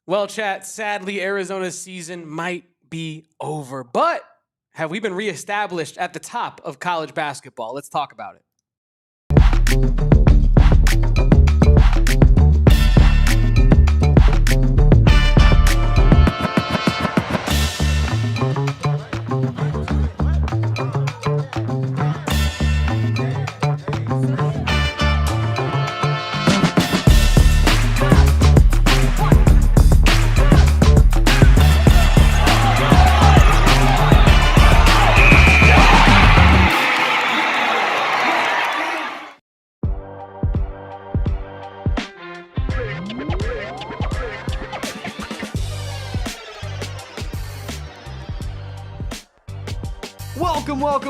Well, chat, sadly, Arizona's season might be over, but have we been reestablished at the top of college basketball? Let's talk about it.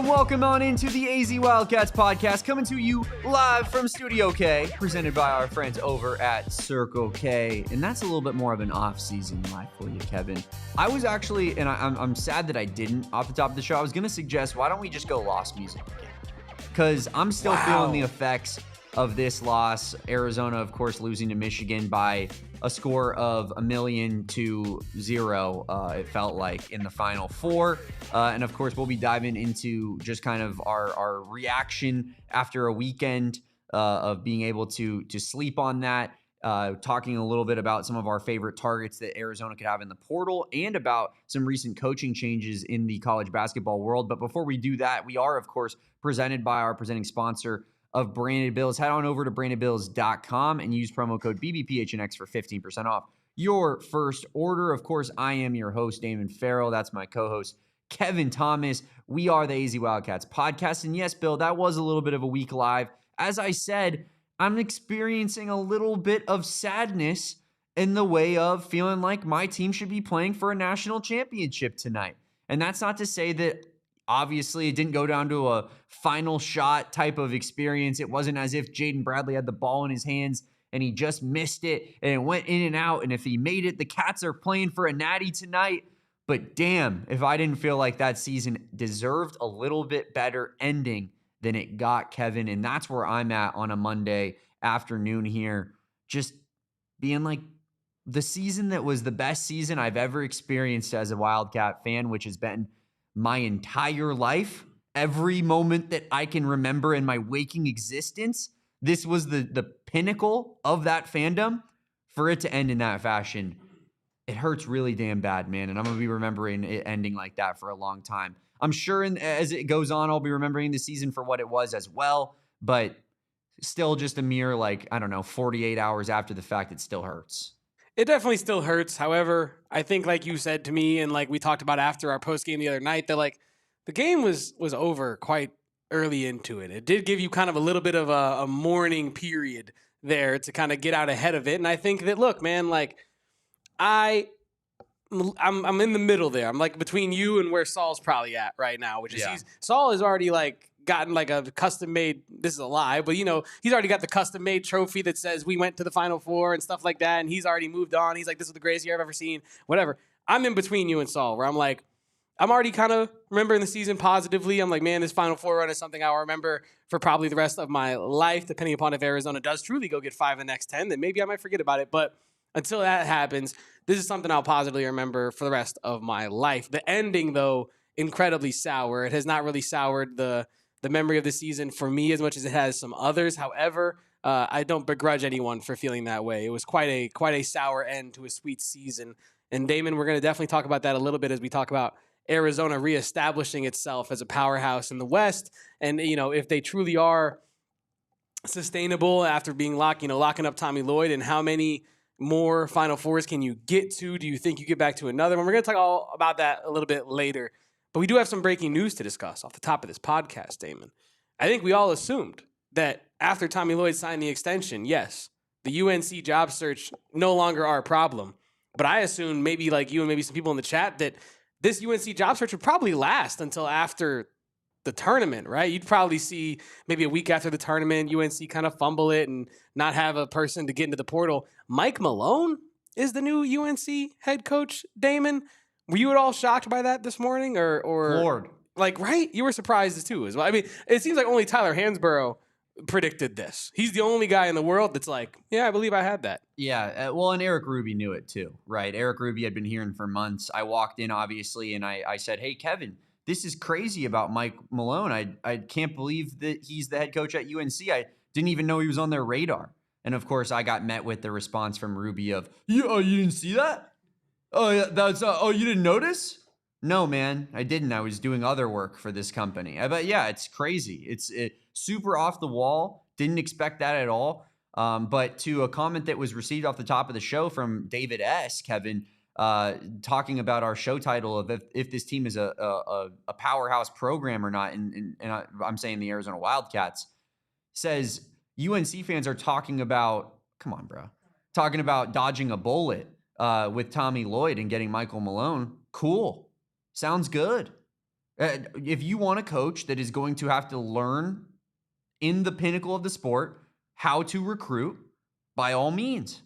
Welcome on into the AZ Wildcats podcast, coming to you live from Studio K, presented by our friends over at Circle K. And that's a little bit more of an off-season live for you, Kevin. I was actually, and I'm sad that I didn't off the top of the show, I was going to suggest, why don't we just go lost music again? Because I'm still feeling the effects of this loss. Arizona, of course, losing to Michigan by a score of 1,000,000-0, it felt like, in the Final Four. And of course, we'll be diving into just kind of our reaction after a weekend of being able to sleep on that, talking a little bit about some of our favorite targets that Arizona could have in the portal and about some recent coaching changes in the college basketball world. But before we do that, we are, of course, presented by our presenting sponsor of Branded Bills. Head on over to brandedbills.com and use promo code BBPHNX for 15% off your first order. Of course, I am your host, Damon Fairall. That's my co-host, Kevin Thomas. We are the AZ Wildcats podcast. And yes, Bill, that was a little bit of a week live. As I said, I'm experiencing a little bit of sadness in the way of feeling like my team should be playing for a national championship tonight. And that's not to say that obviously it didn't go down to a final shot type of experience. It wasn't as if Jaden Bradley had the ball in his hands and he just missed it and it went in and out. And if he made it, the Cats are playing for a natty tonight. But damn, if I didn't feel like that season deserved a little bit better ending than it got, Kevin. And that's where I'm at on a Monday afternoon here. Just being like, the season that was the best season I've ever experienced as a Wildcat fan, which has been my entire life, every moment that I can remember in my waking existence, this was the pinnacle of that fandom. For it to end in that fashion, it hurts really damn bad, man. And I'm going to be remembering it ending like that for a long time. I'm sure as it goes on, I'll be remembering the season for what it was as well. But still just a mere, 48 hours after the fact, it still hurts. It definitely still hurts. However, I think like you said to me and like we talked about after our post game the other night, that like the game was over quite early into it. It did give you kind of a little bit of a mourning period there to kind of get out ahead of it. And I think that, look, man, like I'm in the middle there. I'm like between you and where Saul's probably at right now, which is Saul is already like gotten like a custom made, this is a lie, but he's already got the custom made trophy that says we went to the Final Four and stuff like that. And he's already moved on. He's like, this is the greatest year I've ever seen, whatever. I'm in between you and Saul where I'm like, I'm already kind of remembering the season positively. I'm like, man, this Final Four run is something I'll remember for probably the rest of my life, depending upon if Arizona does truly go get 5 in the next 10, then maybe I might forget about it. But until that happens, this is something I'll positively remember for the rest of my life. The ending, though, incredibly sour. It has not really soured the memory of the season for me as much as it has some others. However, I don't begrudge anyone for feeling that way. It was quite a sour end to a sweet season. And Damon, we're going to definitely talk about that a little bit as we talk about Arizona reestablishing itself as a powerhouse in the West. And, if they truly are sustainable after being locking up Tommy Lloyd, and how many more Final Fours can you get to? Do you think you get back to another one? We're going to talk all about that a little bit later. But we do have some breaking news to discuss off the top of this podcast, Damon. I think we all assumed that after Tommy Lloyd signed the extension, yes, the UNC job search no longer our problem. But I assumed, maybe like you and maybe some people in the chat, that this UNC job search would probably last until after the tournament, right? You'd probably see maybe a week after the tournament, UNC kind of fumble it and not have a person to get into the portal. Mike Malone is the new UNC head coach, Damon. Were you at all shocked by that this morning, or Lord, like, right? You were surprised too as well. I mean, it seems like only Tyler Hansborough predicted this. He's the only guy in the world that's like, yeah, I believe I had that. Yeah, well, and Eric Ruby knew it too, right? Eric Ruby had been hearing for months. I walked in, obviously, and I said, hey, Kevin, this is crazy about Mike Malone. I can't believe that he's the head coach at UNC. I didn't even know he was on their radar. And, of course, I got met with the response from Ruby of, you didn't see that? Oh, yeah, you didn't notice? No, man, I didn't. I was doing other work for this company. But, yeah, it's crazy. It's super off the wall. Didn't expect that at all. But to a comment that was received off the top of the show from David S., Kevin, talking about our show title of if this team is a powerhouse program or not, and I'm saying the Arizona Wildcats, says UNC fans are talking about, come on, bro, talking about dodging a bullet with Tommy Lloyd and getting Michael Malone. Cool. Sounds good. If you want a coach that is going to have to learn in the pinnacle of the sport how to recruit, by all means,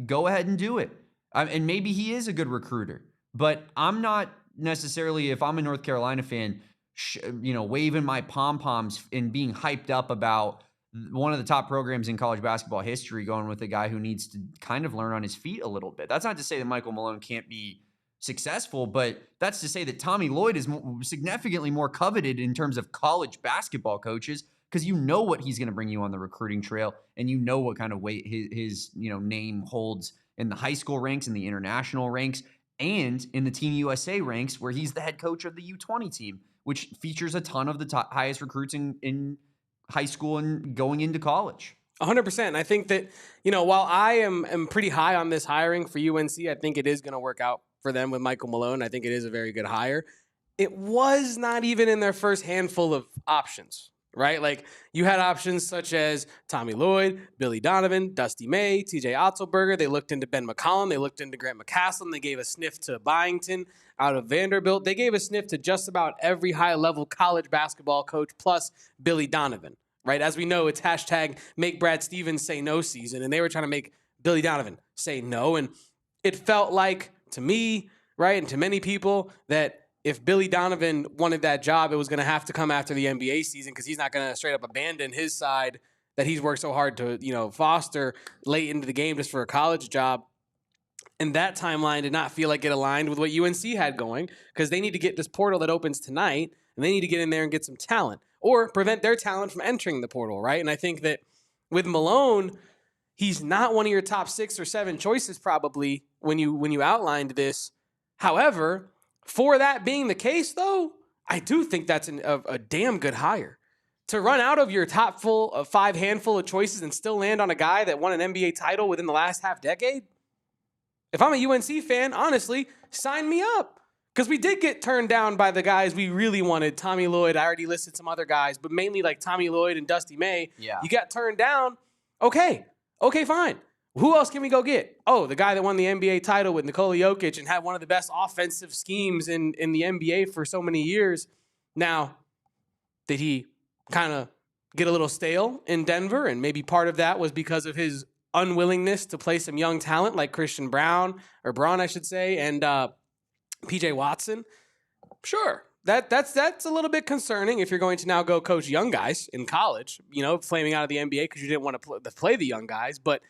go ahead and do it. And maybe he is a good recruiter, but I'm not necessarily, if I'm a North Carolina fan, waving my pom-poms and being hyped up about one of the top programs in college basketball history going with a guy who needs to kind of learn on his feet a little bit. That's not to say that Michael Malone can't be successful, but that's to say that Tommy Lloyd is significantly more coveted in terms of college basketball coaches, because you know what he's going to bring you on the recruiting trail, and you know what kind of weight his name holds in the high school ranks, in the international ranks, and in the Team USA ranks, where he's the head coach of the U20 team, which features a ton of the highest recruits in high school and going into college. 100%. I think that, while I am pretty high on this hiring for UNC, I think it is going to work out for them with Michael Malone. I think it is a very good hire. It was not even in their first handful of options, right? Like, you had options such as Tommy Lloyd, Billy Donovan, Dusty May, TJ Otzelberger. They looked into Ben McCollum. They looked into Grant McCasland. They gave a sniff to Byington out of Vanderbilt. They gave a sniff to just about every high-level college basketball coach plus Billy Donovan, right? As we know, it's hashtag make Brad Stevens say no season, and they were trying to make Billy Donovan say no. And it felt like, to me, right, and to many people, that if Billy Donovan wanted that job, it was going to have to come after the NBA season, because he's not going to straight up abandon his side that he's worked so hard to, foster late into the game just for a college job. And that timeline did not feel like it aligned with what UNC had going, because they need to get this portal that opens tonight, and they need to get in there and get some talent or prevent their talent from entering the portal, right? And I think that with Malone, he's not one of your top 6 or 7 choices probably when you outlined this. However, for that being the case, though, I do think that's a damn good hire. To run out of your top 5 handful of choices and still land on a guy that won an NBA title within the last half decade? If I'm a UNC fan, honestly, sign me up. Because we did get turned down by the guys we really wanted. Tommy Lloyd, I already listed some other guys, but mainly like Tommy Lloyd and Dusty May. Yeah. You got turned down. Okay, fine. Who else can we go get? Oh, the guy that won the NBA title with Nikola Jokic and had one of the best offensive schemes in the NBA for so many years. Now, did he kind of get a little stale in Denver? And maybe part of that was because of his unwillingness to play some young talent like Christian Braun, I should say, and PJ Watson. Sure. That's a little bit concerning if you're going to now go coach young guys in college, flaming out of the NBA because you didn't want to play the young guys. But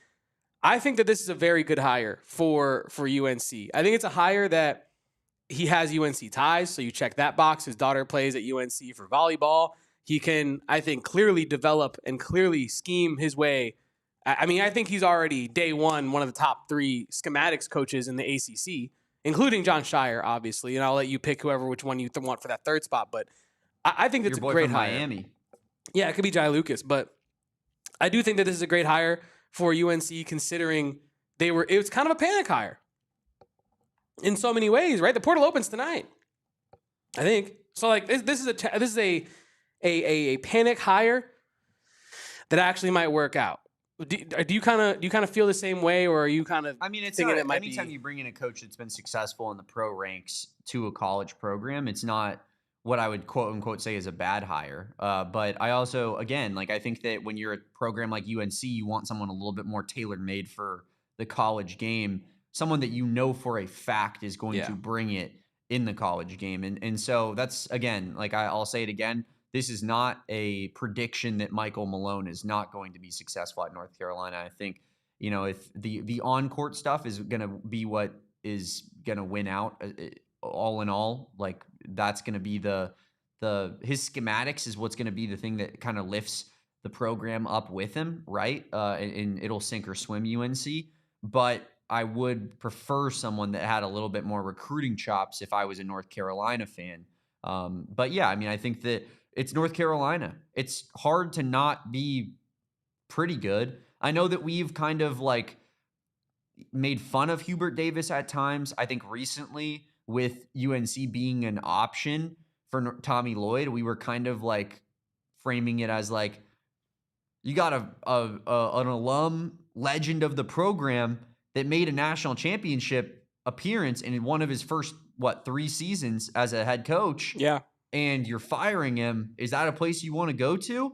I think that this is a very good hire for UNC. I think it's a hire that he has UNC ties, so you check that box. His daughter plays at UNC for volleyball. He can, I think, clearly develop and clearly scheme his way. I mean, I think he's already day one of the top 3 schematics coaches in the ACC, including John Shire, obviously. And I'll let you pick which one you want for that 3rd spot. But I think that's a great hire. Miami. Yeah, it could be Jai Lucas, but I do think that this is a great hire for UNC, considering it was kind of a panic hire in so many ways, right? The portal opens tonight, I think. So like this is a panic hire that actually might work out. Do you kind of feel the same way, or are you kind of? I mean, it's thinking not, it might anytime you bring in a coach that's been successful in the pro ranks to a college program, it's not what I would quote unquote say is a bad hire. But I also, again, I think that when you're a program like UNC, you want someone a little bit more tailor made for the college game, someone that you know for a fact is going to bring it in the college game. And so that's, again, I'll say it again, this is not a prediction that Michael Malone is not going to be successful at North Carolina. I think, if the on-court stuff is going to be what is going to win out, all in all, like that's going to be his schematics is what's going to be the thing that kind of lifts the program up with him, right? And it'll sink or swim UNC. But I would prefer someone that had a little bit more recruiting chops if I was a North Carolina fan. But yeah, I mean, I think that it's North Carolina. It's hard to not be pretty good. I know that we've kind of like made fun of Hubert Davis at times. I think recently with UNC being an option for Tommy Lloyd, we were kind of like framing it as like, you got an alum legend of the program that made a national championship appearance in one of his first, 3 seasons as a head coach. Yeah. And you're firing him. Is that a place you want to go to?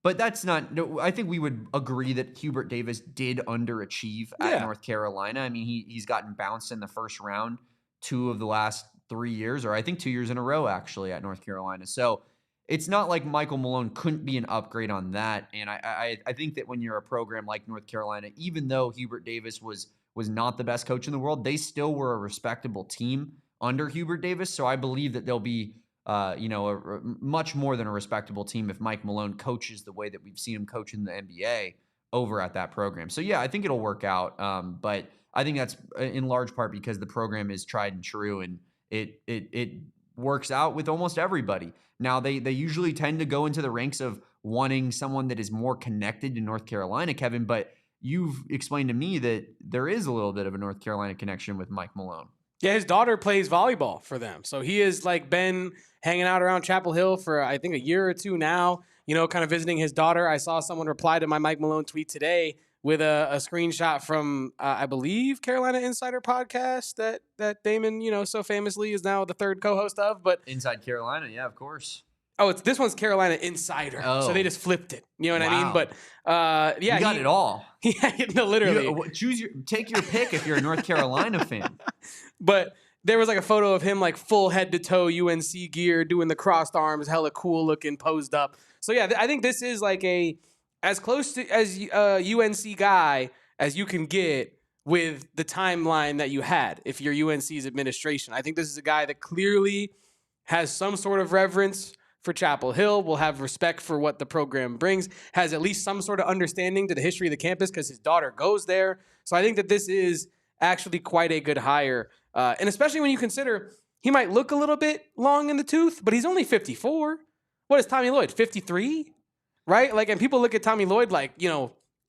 But that's not, no, I think we would agree that Hubert Davis did underachieve at North Carolina. I mean, he's gotten bounced in the first round 2 of the last 3 years, or I think 2 years in a row, actually, at North Carolina. So it's not like Michael Malone couldn't be an upgrade on that. And I think that when you're a program like North Carolina, even though Hubert Davis was not the best coach in the world, they still were a respectable team under Hubert Davis. So I believe that they'll be much more than a respectable team if Mike Malone coaches the way that we've seen him coach in the NBA over at that program. So yeah, I think it'll work out. But I think that's in large part because the program is tried and true, and it works out with almost everybody. Now they usually tend to go into the ranks of wanting someone that is more connected to North Carolina, Kevin, but you've explained to me that there is a little bit of a North Carolina connection with Mike Malone. Yeah, his daughter plays volleyball for them. So he has like been hanging out around Chapel Hill for I think a year or 2 now, kind of visiting his daughter. I saw someone reply to my Mike Malone tweet today with a screenshot from, I believe, Carolina Insider podcast that Damon, so famously is now the 3rd co-host of. But Inside Carolina, yeah, of course. Oh, this one's Carolina Insider. Oh. So they just flipped it. You know what I mean? But yeah. You got it all. Yeah, no, literally. Take your pick if you're a North Carolina fan. But there was like a photo of him like full head to toe UNC gear, doing the crossed arms, hella cool looking, posed up. So yeah, I think this is like as close to as UNC guy as you can get with the timeline that you had if you're UNC's administration. I think this is a guy that clearly has some sort of reverence for Chapel Hill, will have respect for what the program brings, has at least some sort of understanding to the history of the campus because his daughter goes there. So I think that this is actually quite a good hire. And especially when you consider he might look a little bit long in the tooth, but he's only 54. What is Tommy Lloyd, 53? Right? Like, and people look at Tommy Lloyd like,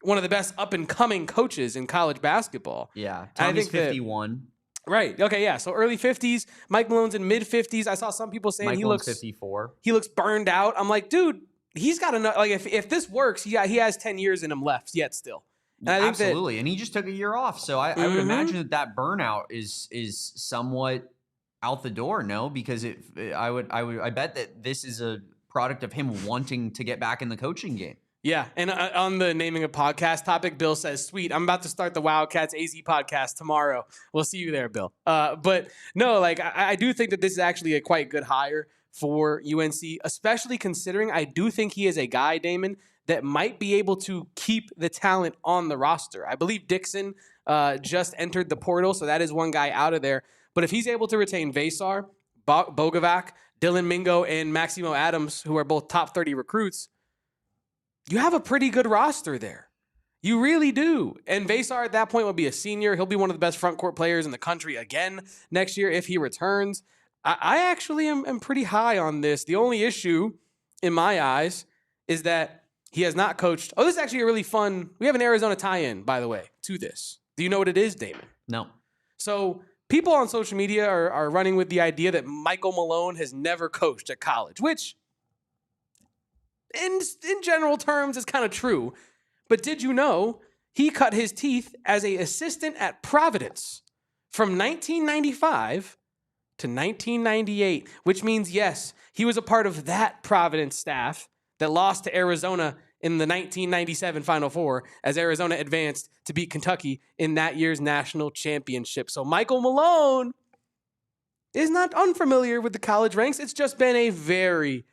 one of the best up-and-coming coaches in college basketball. Yeah, Tommy's 51. Right. Okay. Yeah. So early 50s. Mike Malone's in mid 50s. I saw some people saying Mike he Malone's looks 54. He looks burned out. I'm like, dude, he's got enough. Like, if this works, he has 10 years in him left yet still. And I think absolutely. And he just took a year off, so I would imagine that burnout is somewhat out the door. No, because I bet that this is a product of him wanting to get back in the coaching game. Yeah, and on the naming a podcast topic, Bill says, sweet, I'm about to start the Wildcats AZ podcast tomorrow. We'll see you there, Bill. But no, like I do think that this is actually a quite good hire for UNC, especially considering I do think he is a guy, Damon, that might be able to keep the talent on the roster. I believe Dixon just entered the portal, so that is one guy out of there. But if he's able to retain Vasar, Bogovac, Dylan Mingo, and Maximo Adams, who are both top 30 recruits, you have a pretty good roster there. You really do. And Vasar at that point will be a senior. He'll be one of the best front court players in the country again next year if he returns. I actually am pretty high on this. The only issue in my eyes is that he has not coached. Oh, this is actually a really fun. We have an Arizona tie-in, by the way, to this. Do you know what it is, Damon? No. So people on social media are running with the idea that Michael Malone has never coached at college, which in general terms is kind of true. But did you know he cut his teeth as an assistant at Providence from 1995 to 1998, which means, yes, he was a part of that Providence staff that lost to Arizona in the 1997 Final Four as Arizona advanced to beat Kentucky in that year's national championship. So Michael Malone is not unfamiliar with the college ranks. It's just been a very,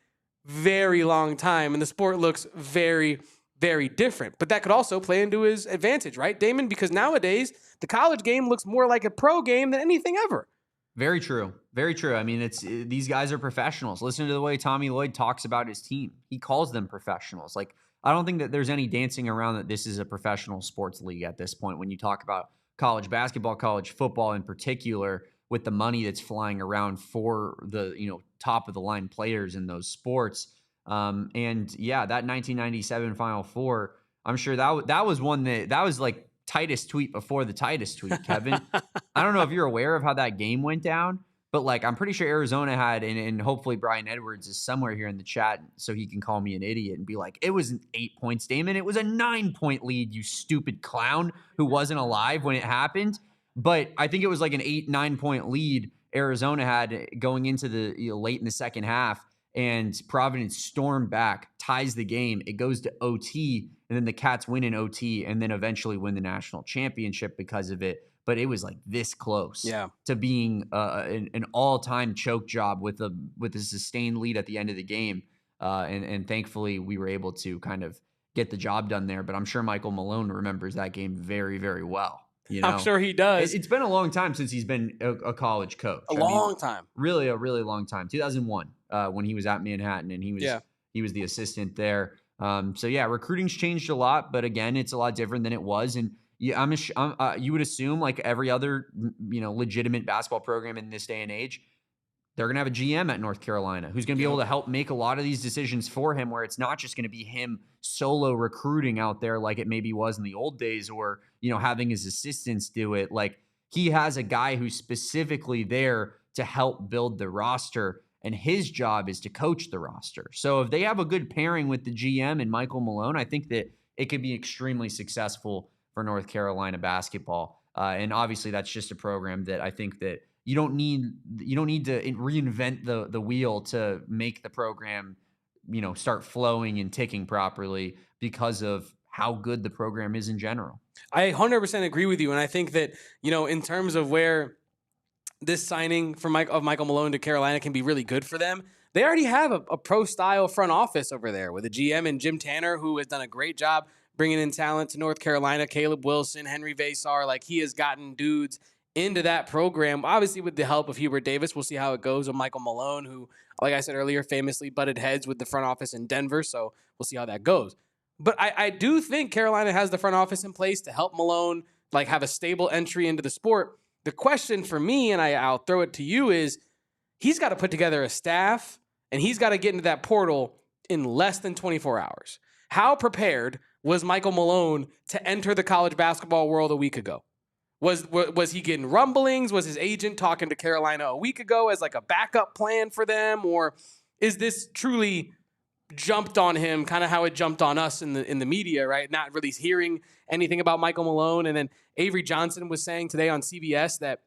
very long time, and the sport looks very, very different. But that could also play into his advantage, right, Damon? Because nowadays, the college game looks more like a pro game than anything ever. Very true. Very true. I mean, these guys are professionals. Listen to the way Tommy Lloyd talks about his team. He calls them professionals. Like, I don't think that there's any dancing around that this is a professional sports league at this point when you talk about college basketball, college football in particular, with the money that's flying around for the, top of the line players in those sports. And yeah, that 1997 Final Four, I'm sure that was one that was like Titus tweet before the Titus tweet, Kevin. I don't know if you're aware of how that game went down, but like, I'm pretty sure Arizona had, and hopefully Brian Edwards is somewhere here in the chat so he can call me an idiot and be like, it wasn't 8 points, Damon. It was a 9-point lead, you stupid clown who wasn't alive when it happened. But I think it was like an 8-9 point lead Arizona had going into the late in the second half, and Providence stormed back, ties the game. It goes to OT, and then the Cats win in OT and then eventually win the national championship because of it. But it was like this close to being an all-time choke job with a sustained lead at the end of the game. And thankfully, we were able to kind of get the job done there. But I'm sure Michael Malone remembers that game very, very well. I'm sure he does. It's been a long time since he's been a college coach. A long time. Really, a really long time. 2001 when he was at Manhattan, and he was the assistant there. So yeah, recruiting's changed a lot, but again, it's a lot different than it was. And yeah, you would assume, like every other legitimate basketball program in this day and age, they're going to have a GM at North Carolina who's going to be able to help make a lot of these decisions for him, where it's not just going to be him solo recruiting out there like it maybe was in the old days, or, having his assistants do it. Like, he has a guy who's specifically there to help build the roster, and his job is to coach the roster. So if they have a good pairing with the GM and Michael Malone, I think that it could be extremely successful for North Carolina basketball. And obviously that's just a program that I think that you don't need to reinvent the wheel to make the program, start flowing and ticking properly because of how good the program is in general. I 100% agree with you. And I think that, in terms of where this signing of Michael Malone to Carolina can be really good for them, they already have a pro-style front office over there with a GM and Jim Tanner, who has done a great job bringing in talent to North Carolina. Caleb Wilson, Henry Vasar, like, he has gotten dudes into that program, obviously with the help of Hubert Davis. We'll see how it goes with Michael Malone, who, like I said earlier, famously butted heads with the front office in Denver. So we'll see how that goes. But I do think Carolina has the front office in place to help Malone, like, have a stable entry into the sport. The question for me, and I'll throw it to you, is he's got to put together a staff, and he's got to get into that portal in less than 24 hours. How prepared was Michael Malone to enter the college basketball world a week ago? Was he getting rumblings? Was his agent talking to Carolina a week ago as like a backup plan for them? Or is this truly jumped on him, kind of how it jumped on us in the media, right? Not really hearing anything about Michael Malone. And then Avery Johnson was saying today on CBS that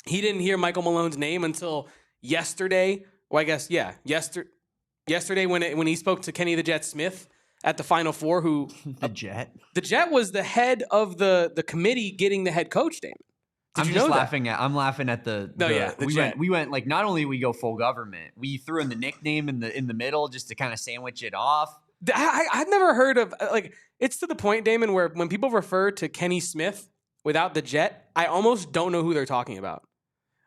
he didn't hear Michael Malone's name until yesterday. Well, I guess, yesterday when he spoke to Kenny the Jet Smith at the Final Four, who the Jet was the head of the committee getting the head coach, Damon. I'm laughing at the Jet. We went like, not only we go full government, we threw in the nickname in the middle just to kind of sandwich it off. I've never heard of, like, it's to the point, Damon, where when people refer to Kenny Smith without the Jet, I almost don't know who they're talking about.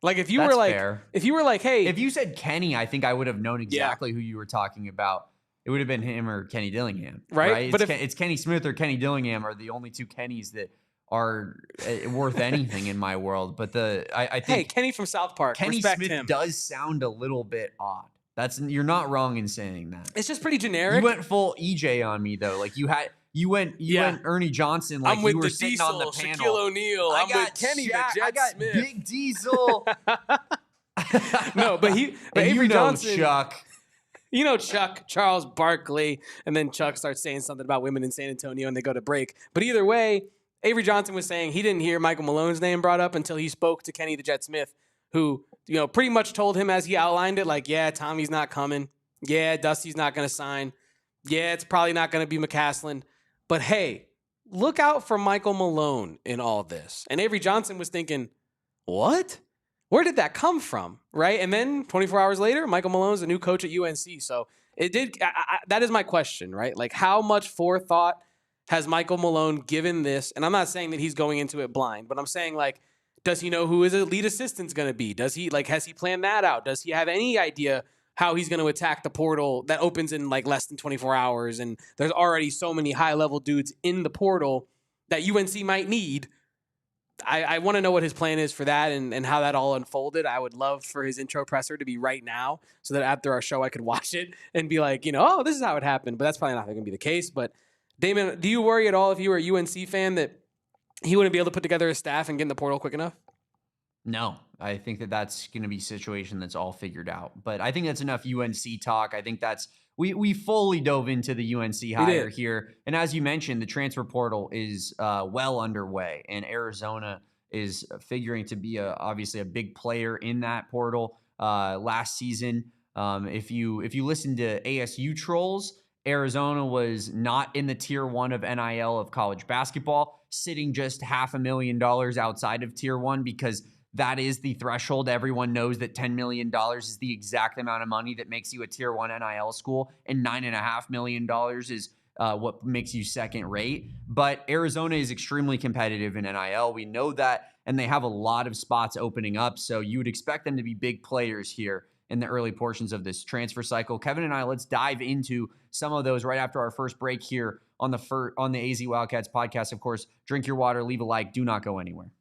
Like, if you were like, hey, if you said Kenny, I think I would have known exactly who you were talking about. It would have been him or Kenny Dillingham, right? But it's Kenny Smith or Kenny Dillingham are the only two Kennys that are worth anything in my world. But I think, hey, Kenny from South Park, Kenny respect Smith him. Does sound a little bit odd. You're not wrong in saying that. It's just pretty generic. You went full EJ on me though. Like, you went Ernie Johnson. Like, I'm with you were the sitting Diesel, on the panel. Shaquille O'Neal. I'm with Kenny the Jet I got Smith. Big Diesel. No, but Avery Johnson, Chuck. Chuck, Charles Barkley, and then Chuck starts saying something about women in San Antonio, and they go to break. But either way, Avery Johnson was saying he didn't hear Michael Malone's name brought up until he spoke to Kenny the Jet Smith, who, pretty much told him as he outlined it, like, yeah, Tommy's not coming. Yeah, Dusty's not going to sign. Yeah, it's probably not going to be McCaslin. But hey, look out for Michael Malone in all this. And Avery Johnson was thinking, what? Where did that come from, right? And then 24 hours later, Michael Malone's the new coach at UNC. So it did. That is my question, right? Like, how much forethought has Michael Malone given this? And I'm not saying that he's going into it blind, but I'm saying, like, does he know who his lead assistant's going to be? Does he, like, has he planned that out? Does he have any idea how he's going to attack the portal that opens in like less than 24 hours? And there's already so many high level dudes in the portal that UNC might need. I want to know what his plan is for that and how that all unfolded. I would love for his intro presser to be right now so that after our show I could watch it and be like, oh, this is how it happened. But that's probably not going to be the case. But Damon, do you worry at all if you were a UNC fan that he wouldn't be able to put together a staff and get in the portal quick enough? No, I think that that's going to be a situation that's all figured out. But I think that's enough UNC talk. I think that's we fully dove into the UNC hire here. And as you mentioned, the transfer portal is well underway, and Arizona is figuring to be obviously a big player in that portal. Last season, if you listen to ASU trolls, Arizona was not in the tier 1 of NIL of college basketball, sitting just $500,000 outside of tier 1 because that is the threshold. Everyone knows that $10 million is the exact amount of money that makes you a tier 1 NIL school, and $9.5 million is what makes you second rate. But Arizona is extremely competitive in NIL. We know that, and they have a lot of spots opening up. So you would expect them to be big players here in the early portions of this transfer cycle. Kevin and I, let's dive into some of those right after our first break here on the AZ Wildcats podcast. Of course, drink your water, leave a like, do not go anywhere.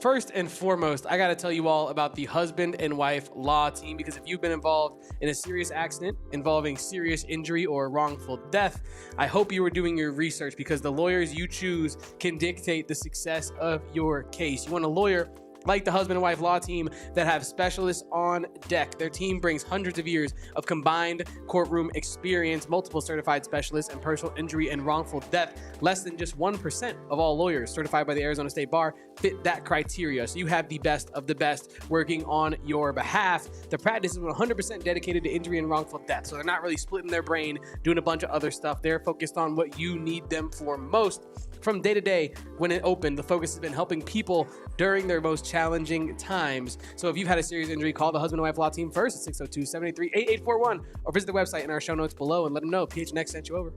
First and foremost, I got to tell you all about the husband and wife law team, because if you've been involved in a serious accident involving serious injury or wrongful death, I hope you were doing your research, because the lawyers you choose can dictate the success of your case. You want a lawyer like the husband and wife law team that have specialists on deck. Their team brings hundreds of years of combined courtroom experience, multiple certified specialists, and personal injury and wrongful death. Less than just 1% of all lawyers certified by the Arizona State Bar fit that criteria. So you have the best of the best working on your behalf. The practice is 100% dedicated to injury and wrongful death. So they're not really splitting their brain doing a bunch of other stuff. They're focused on what you need them for most. From day to day, when it opened, the focus has been helping people during their most challenging times. So if you've had a serious injury, call the husband and wife law team first at 602-783-8841 or visit the website in our show notes below and let them know PHNX sent you over.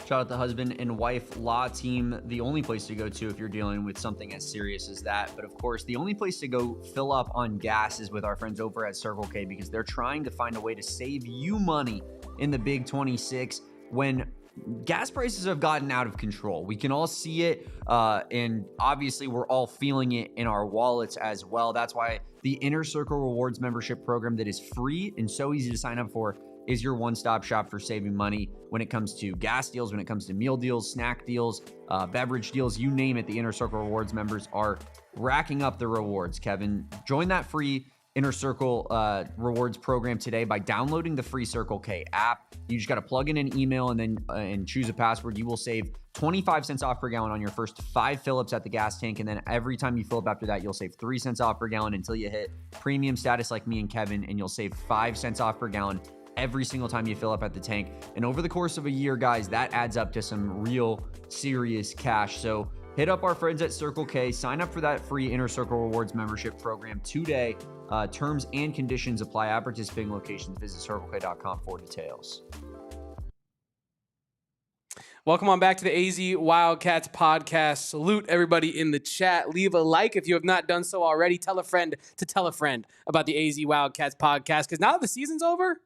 Shout out the husband and wife law team, the only place to go to if you're dealing with something as serious as that. But of course, the only place to go fill up on gas is with our friends over at Circle K, because they're trying to find a way to save you money in the Big 26 when gas prices have gotten out of control. We can all see it, and obviously we're all feeling it in our wallets as well. That's why the Inner Circle Rewards membership program that is free and so easy to sign up for is your one-stop shop for saving money when it comes to gas deals, when it comes to meal deals, snack deals, beverage deals, you name it. The Inner Circle Rewards members are racking up the rewards. Kevin, join that free Inner Circle Rewards program today by downloading the free Circle K app. You just got to plug in an email and then and choose a password. You will save 25 cents off per gallon on your first 5 fill-ups at the gas tank. And then every time you fill up after that, you'll save 3 cents off per gallon until you hit premium status like me and Kevin, and you'll save 5 cents off per gallon every single time you fill up at the tank. And over the course of a year, guys, that adds up to some real serious cash. So hit up our friends at Circle K, sign up for that free Inner Circle Rewards membership program today. Terms and conditions apply at participating locations. Visit CircleK.com for details. Welcome on back to the AZ Wildcats podcast. Salute everybody in the chat. Leave a like if you have not done so already. Tell a friend to tell a friend about the AZ Wildcats podcast, because now that the season's over,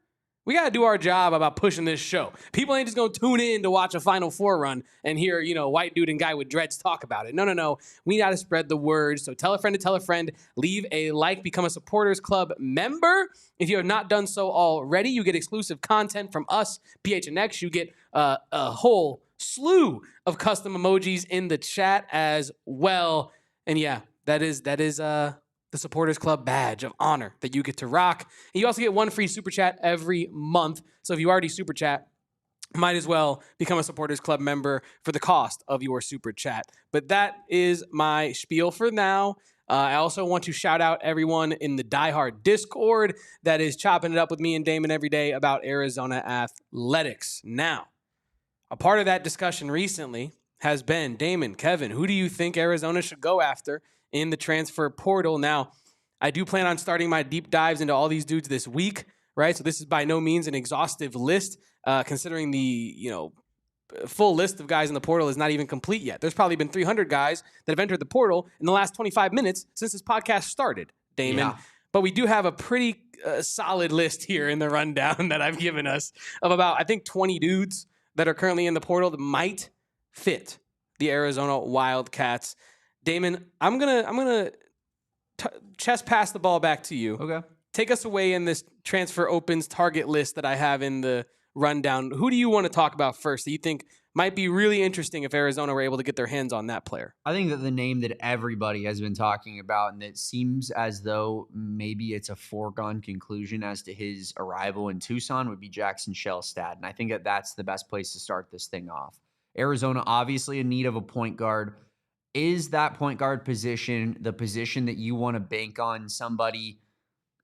we got to do our job about pushing this show. People ain't just going to tune in to watch a Final Four run and hear, white dude and guy with dreads talk about it. No. We got to spread the word. So tell a friend to tell a friend. Leave a like. Become a Supporters Club member. If you have not done so already, you get exclusive content from us, PHNX. You get a whole slew of custom emojis in the chat as well. And yeah, that is the Supporters Club badge of honor that you get to rock. And you also get one free super chat every month. So if you already super chat, might as well become a Supporters Club member for the cost of your super chat. But that is my spiel for now. I also want to shout out everyone in the Die Hard Discord that is chopping it up with me and Damon every day about Arizona athletics. Now, a part of that discussion recently has been, Damon, Kevin, who do you think Arizona should go after in the transfer portal? Now, I do plan on starting my deep dives into all these dudes this week, right? So this is by no means an exhaustive list, considering the, full list of guys in the portal is not even complete yet. There's probably been 300 guys that have entered the portal in the last 25 minutes since this podcast started, Damon. Yeah. But we do have a pretty solid list here in the rundown that I've given us of about, I think, 20 dudes that are currently in the portal that might fit the Arizona Wildcats. Damon, I'm gonna chest pass the ball back to you. Okay. Take us away in this transfer opens target list that I have in the rundown. Who do you want to talk about first that you think might be really interesting if Arizona were able to get their hands on that player? I think that the name that everybody has been talking about, and it seems as though maybe it's a foregone conclusion as to his arrival in Tucson, would be Jackson Shellstad. And I think that that's the best place to start this thing off. Arizona obviously in need of a point guard. Is that point guard position the position that you want to bank on somebody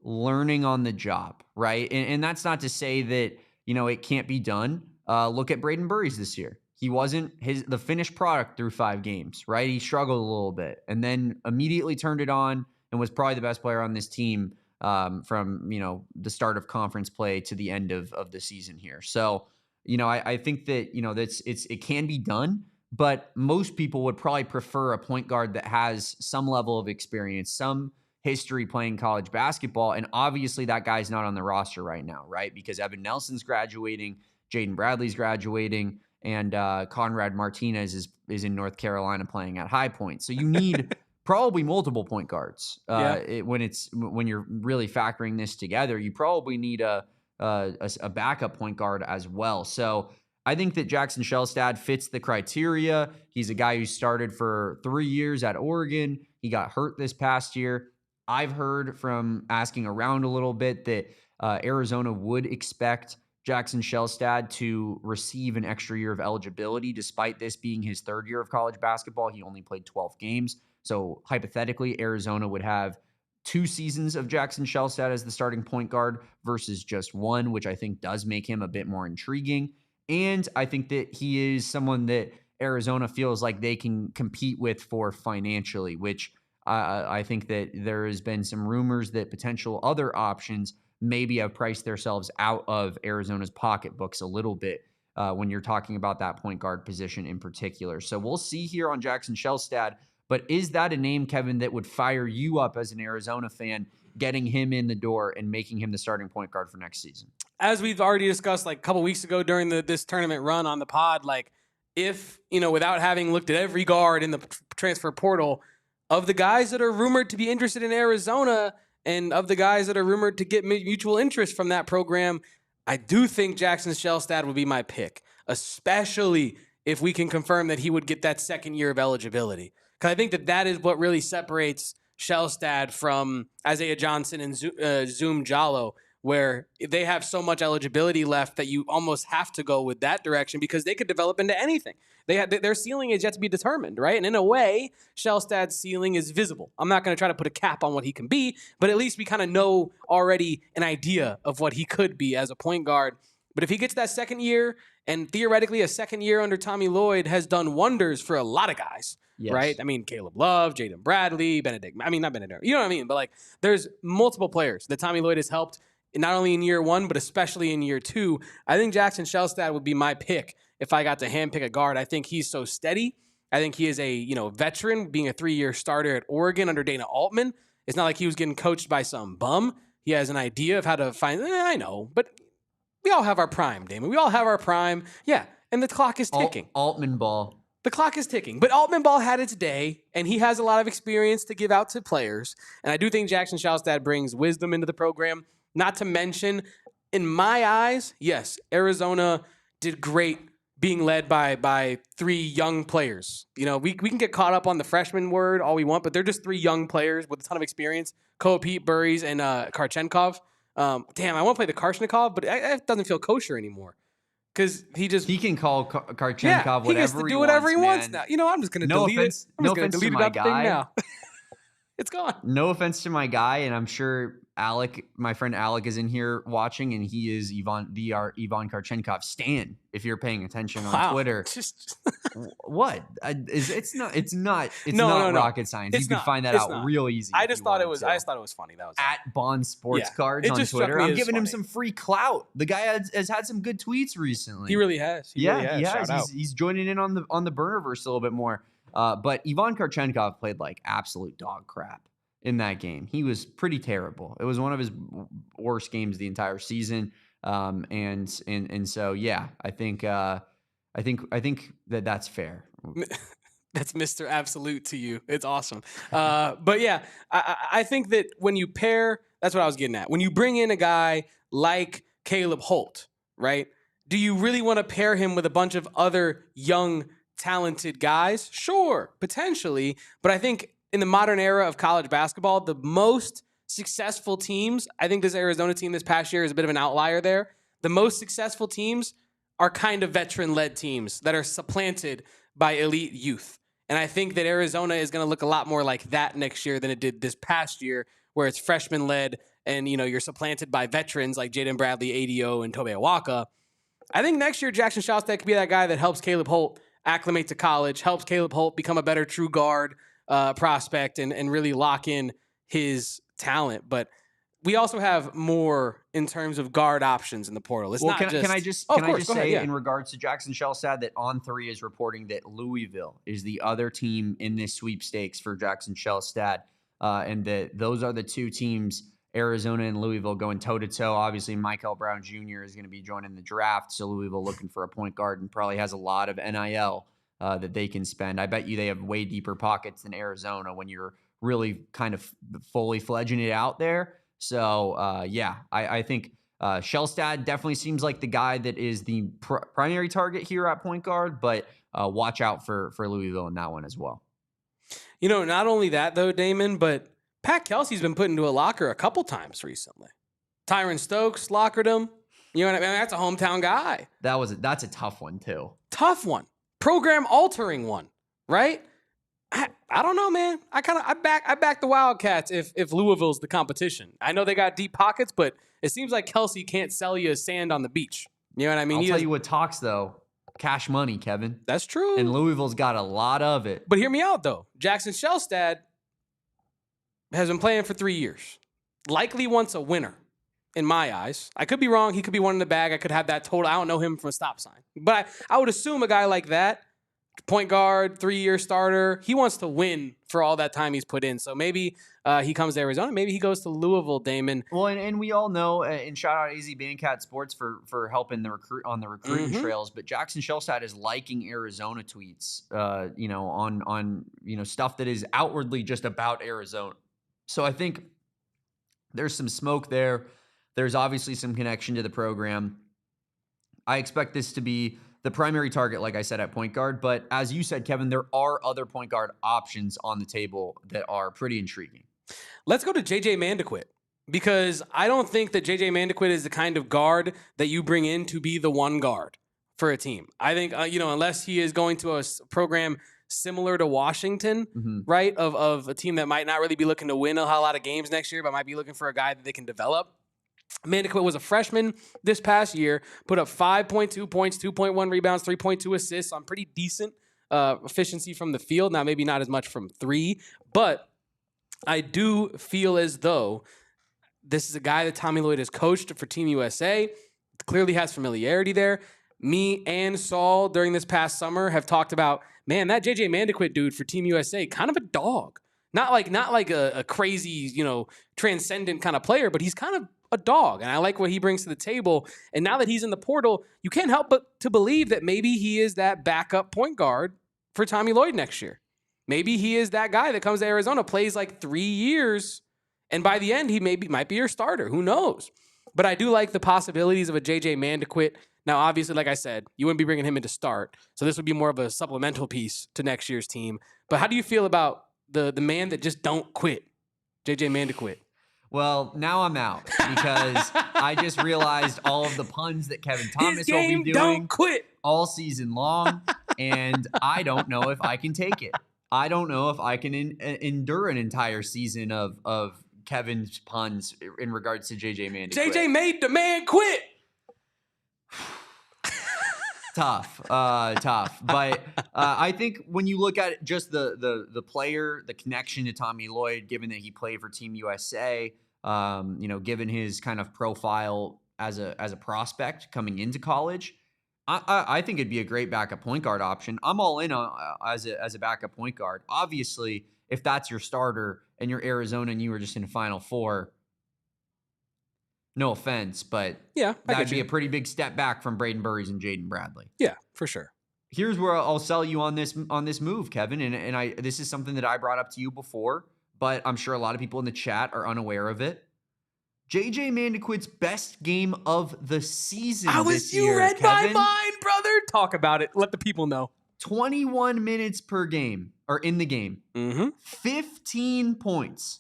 learning on the job, right? And that's not to say that, it can't be done. Look at Braden Burries this year. He wasn't the finished product through 5 games, right? He struggled a little bit and then immediately turned it on and was probably the best player on this team from, the start of conference play to the end of the season here. So, I think that, it can be done, but most people would probably prefer a point guard that has some level of experience, some history playing college basketball. And obviously that guy's not on the roster right now, right? Because Evan Nelson's graduating, Jaden Bradley's graduating, and Conrad Martinez is in North Carolina playing at High Point. So you need probably multiple point guards when you're really factoring this together. You probably need a backup point guard as well. So I think that Jackson Shellstad fits the criteria. He's a guy who started for 3 years at Oregon. He got hurt this past year. I've heard from asking around a little bit that Arizona would expect Jackson Shellstad to receive an extra year of eligibility, despite this being his 3rd year of college basketball. He only played 12 games. So hypothetically, Arizona would have 2 seasons of Jackson Shellstad as the starting point guard versus just 1, which I think does make him a bit more intriguing. And I think that he is someone that Arizona feels like they can compete with for financially, which I think that there has been some rumors that potential other options maybe have priced themselves out of Arizona's pocketbooks a little bit when you're talking about that point guard position in particular. So we'll see here on Jackson Shellstad. But is that a name, Kevin, that would fire you up as an Arizona fan, getting him in the door and making him the starting point guard for next season? As we've already discussed like a couple weeks ago during this tournament run on the pod, like if, without having looked at every guard in the transfer portal, of the guys that are rumored to be interested in Arizona and of the guys that are rumored to get mutual interest from that program, I do think Jackson Shellstad would be my pick, especially if we can confirm that he would get that 2nd year of eligibility. Because I think that is what really separates Shellstad from Isaiah Johnson and Zoom Jallo, where they have so much eligibility left that you almost have to go with that direction because they could develop into anything. Their ceiling is yet to be determined, right? And in a way, Shellstad's ceiling is visible. I'm not going to try to put a cap on what he can be, but at least we kind of know already an idea of what he could be as a point guard. But if he gets that 2nd year, and theoretically a 2nd year under Tommy Lloyd has done wonders for a lot of guys, yes. Right? I mean, Caleb Love, Jaden Bradley, not Benedict. You know what I mean? But like, there's multiple players that Tommy Lloyd has helped, not only in year 1, but especially in year 2. I think Jackson Shellstad would be my pick if I got to handpick a guard. I think he's so steady. I think he is a veteran, being a 3-year starter at Oregon under Dana Altman. It's not like he was getting coached by some bum. He has an idea of how to find. I know, but we all have our prime, Damon. We all have our prime. Yeah, and the clock is ticking. Altman ball. The clock is ticking. But Altman ball had its day, and he has a lot of experience to give out to players. And I do think Jackson Shellstad brings wisdom into the program. Not to mention, in my eyes, yes, Arizona did great being led by 3 young players. We can get caught up on the freshman word all we want, but they're just 3 young players with a ton of experience. Koa Peat, Burries, and Kharchenkov. Damn, I want to play the Kharchenkov, but it doesn't feel kosher anymore. Because he can call Kharchenkov whatever he gets to do whatever he wants now. I'm just going to delete it. I'm just going to delete it out the thing now. It's gone. No offense to my guy, and I'm sure Alec, my friend Alec is in here watching, and he is Ivan Kharchenkov stan. If you're paying attention on Twitter, what it's not No. rocket science. It's you can not. find that It's out not. real easy. I just thought it was funny. That was at Bond Sports Cards it on just struck Twitter. me I'm as giving him funny. some free clout. The guy has had some good tweets recently. He really has. He really has. Shout out. He's joining in on the Burnerverse a little bit more. But Ivan Kharchenkov played like absolute dog crap in that game. He was pretty terrible. It was one of his worst games the entire season. And so yeah, I think that's fair. That's Mr. Absolute to you. It's awesome. But yeah, I think that when you pair, that's what I was getting at. When you bring in a guy like Caleb Holt, right? Do you really want to pair him with a bunch of other young, talented guys? Sure, potentially. But I think in the modern era of college basketball, the most successful teams, I think this Arizona team this past year is a bit of an outlier there. The most successful teams are kind of veteran-led teams that are supplanted by elite youth. And I think that Arizona is going to look a lot more like that next year than it did this past year, where it's freshman-led and, you're supplanted by veterans like Jaden Bradley, ADO, and Tobe Awaka. I think next year Jackson Shellstad could be that guy that helps Caleb Holt acclimate to college, helps Caleb Holt become a better true guard prospect and really lock in his talent. But we also have more in terms of guard options in the portal. It's not just... Can I just say in regards to Jackson Shellstad that On3 is reporting that Louisville is the other team in this sweepstakes for Jackson Shellstad, and that those are the two teams, Arizona and Louisville, going toe-to-toe. Obviously, Michael Brown Jr. is going to be joining the draft, so Louisville looking for a point guard and probably has a lot of NIL that they can spend. I bet you they have way deeper pockets than Arizona when you're really kind of fully fledging it out there. So, I think Shellstad definitely seems like the guy that is the primary target here at point guard, but watch out for Louisville in that one as well. Not only that, though, Damon, but Pat Kelsey's been put into a locker a couple times recently. Treydan Stukes lockered him. You know what I mean? That's a hometown guy. That's a tough one, too. Tough one. Program-altering one, right? I don't know, man. I back the Wildcats if Louisville's the competition. I know they got deep pockets, but it seems like Kelsey can't sell you sand on the beach. You know what I mean? I'll tell you what talks, though. Cash money, Kevin. That's true. And Louisville's got a lot of it. But hear me out, though. Jackson Shellstad has been playing for 3 years. Likely wants a winner, in my eyes. I could be wrong. He could be one in the bag. I could have that total. I don't know him from a stop sign. But I would assume a guy like that, point guard, 3-year starter, he wants to win for all that time he's put in. So maybe he comes to Arizona. Maybe he goes to Louisville, Damon. Well, and we all know, and shout out AZ Bandcat Sports for helping the recruiting trails. But Jackson Shellstad is liking Arizona tweets, on stuff that is outwardly just about Arizona. So I think there's some smoke there. There's obviously some connection to the program. I expect this to be the primary target, like I said, at point guard. But as you said, Kevin, there are other point guard options on the table that are pretty intriguing. Let's go to JJ Mandequit, because I don't think that JJ Mandequit is the kind of guard that you bring in to be the one guard for a team. I think, unless he is going to a program similar to Washington, right, of a team that might not really be looking to win a lot of games next year, but might be looking for a guy that they can develop. Mandequit was a freshman this past year, put up 5.2 points, 2.1 rebounds, 3.2 assists on pretty decent efficiency from the field. Now, maybe not as much from three, but I do feel as though this is a guy that Tommy Lloyd has coached for Team USA, clearly has familiarity there. Me and Saul during this past summer have talked about, man, that JJ Mandequit dude for Team USA, kind of a dog. Not like a crazy, transcendent kind of player, but he's kind of a dog, and I like what he brings to the table. And now that he's in the portal, you can't help but to believe that maybe he is that backup point guard for Tommy Lloyd next year. Maybe he is that guy that comes to Arizona, plays like 3 years, and by the end, he might be your starter. Who knows? But I do like the possibilities of a JJ Mandequit. Now, obviously, like I said, you wouldn't be bringing him in to start, so this would be more of a supplemental piece to next year's team. But how do you feel about the man that just don't quit, JJ Mandequit? Well, now I'm out because I just realized all of the puns that Kevin Thomas will be doing all season long, and I don't know if I can take it. I don't know if I can endure an entire season of Kevin's puns in regards to JJ Mann. JJ made the man quit. Tough. But I think when you look at just the player, the connection to Tommy Lloyd, given that he played for Team USA, given his kind of profile as a prospect coming into college, I think it'd be a great backup point guard option. I'm all in on as a backup point guard. Obviously, if that's your starter and you're Arizona and you were just in the Final Four, no offense, but yeah, that'd be a pretty big step back from Braden Burries and Jaden Bradley. Yeah, for sure. Here's where I'll sell you on this move, Kevin, and this is something that I brought up to you before, but I'm sure a lot of people in the chat are unaware of it. JJ Mandequit's best game of the season this year, you read Kevin. my mind, brother. Talk about it. Let the people know. 21 minutes per game, or in the game. 15 points.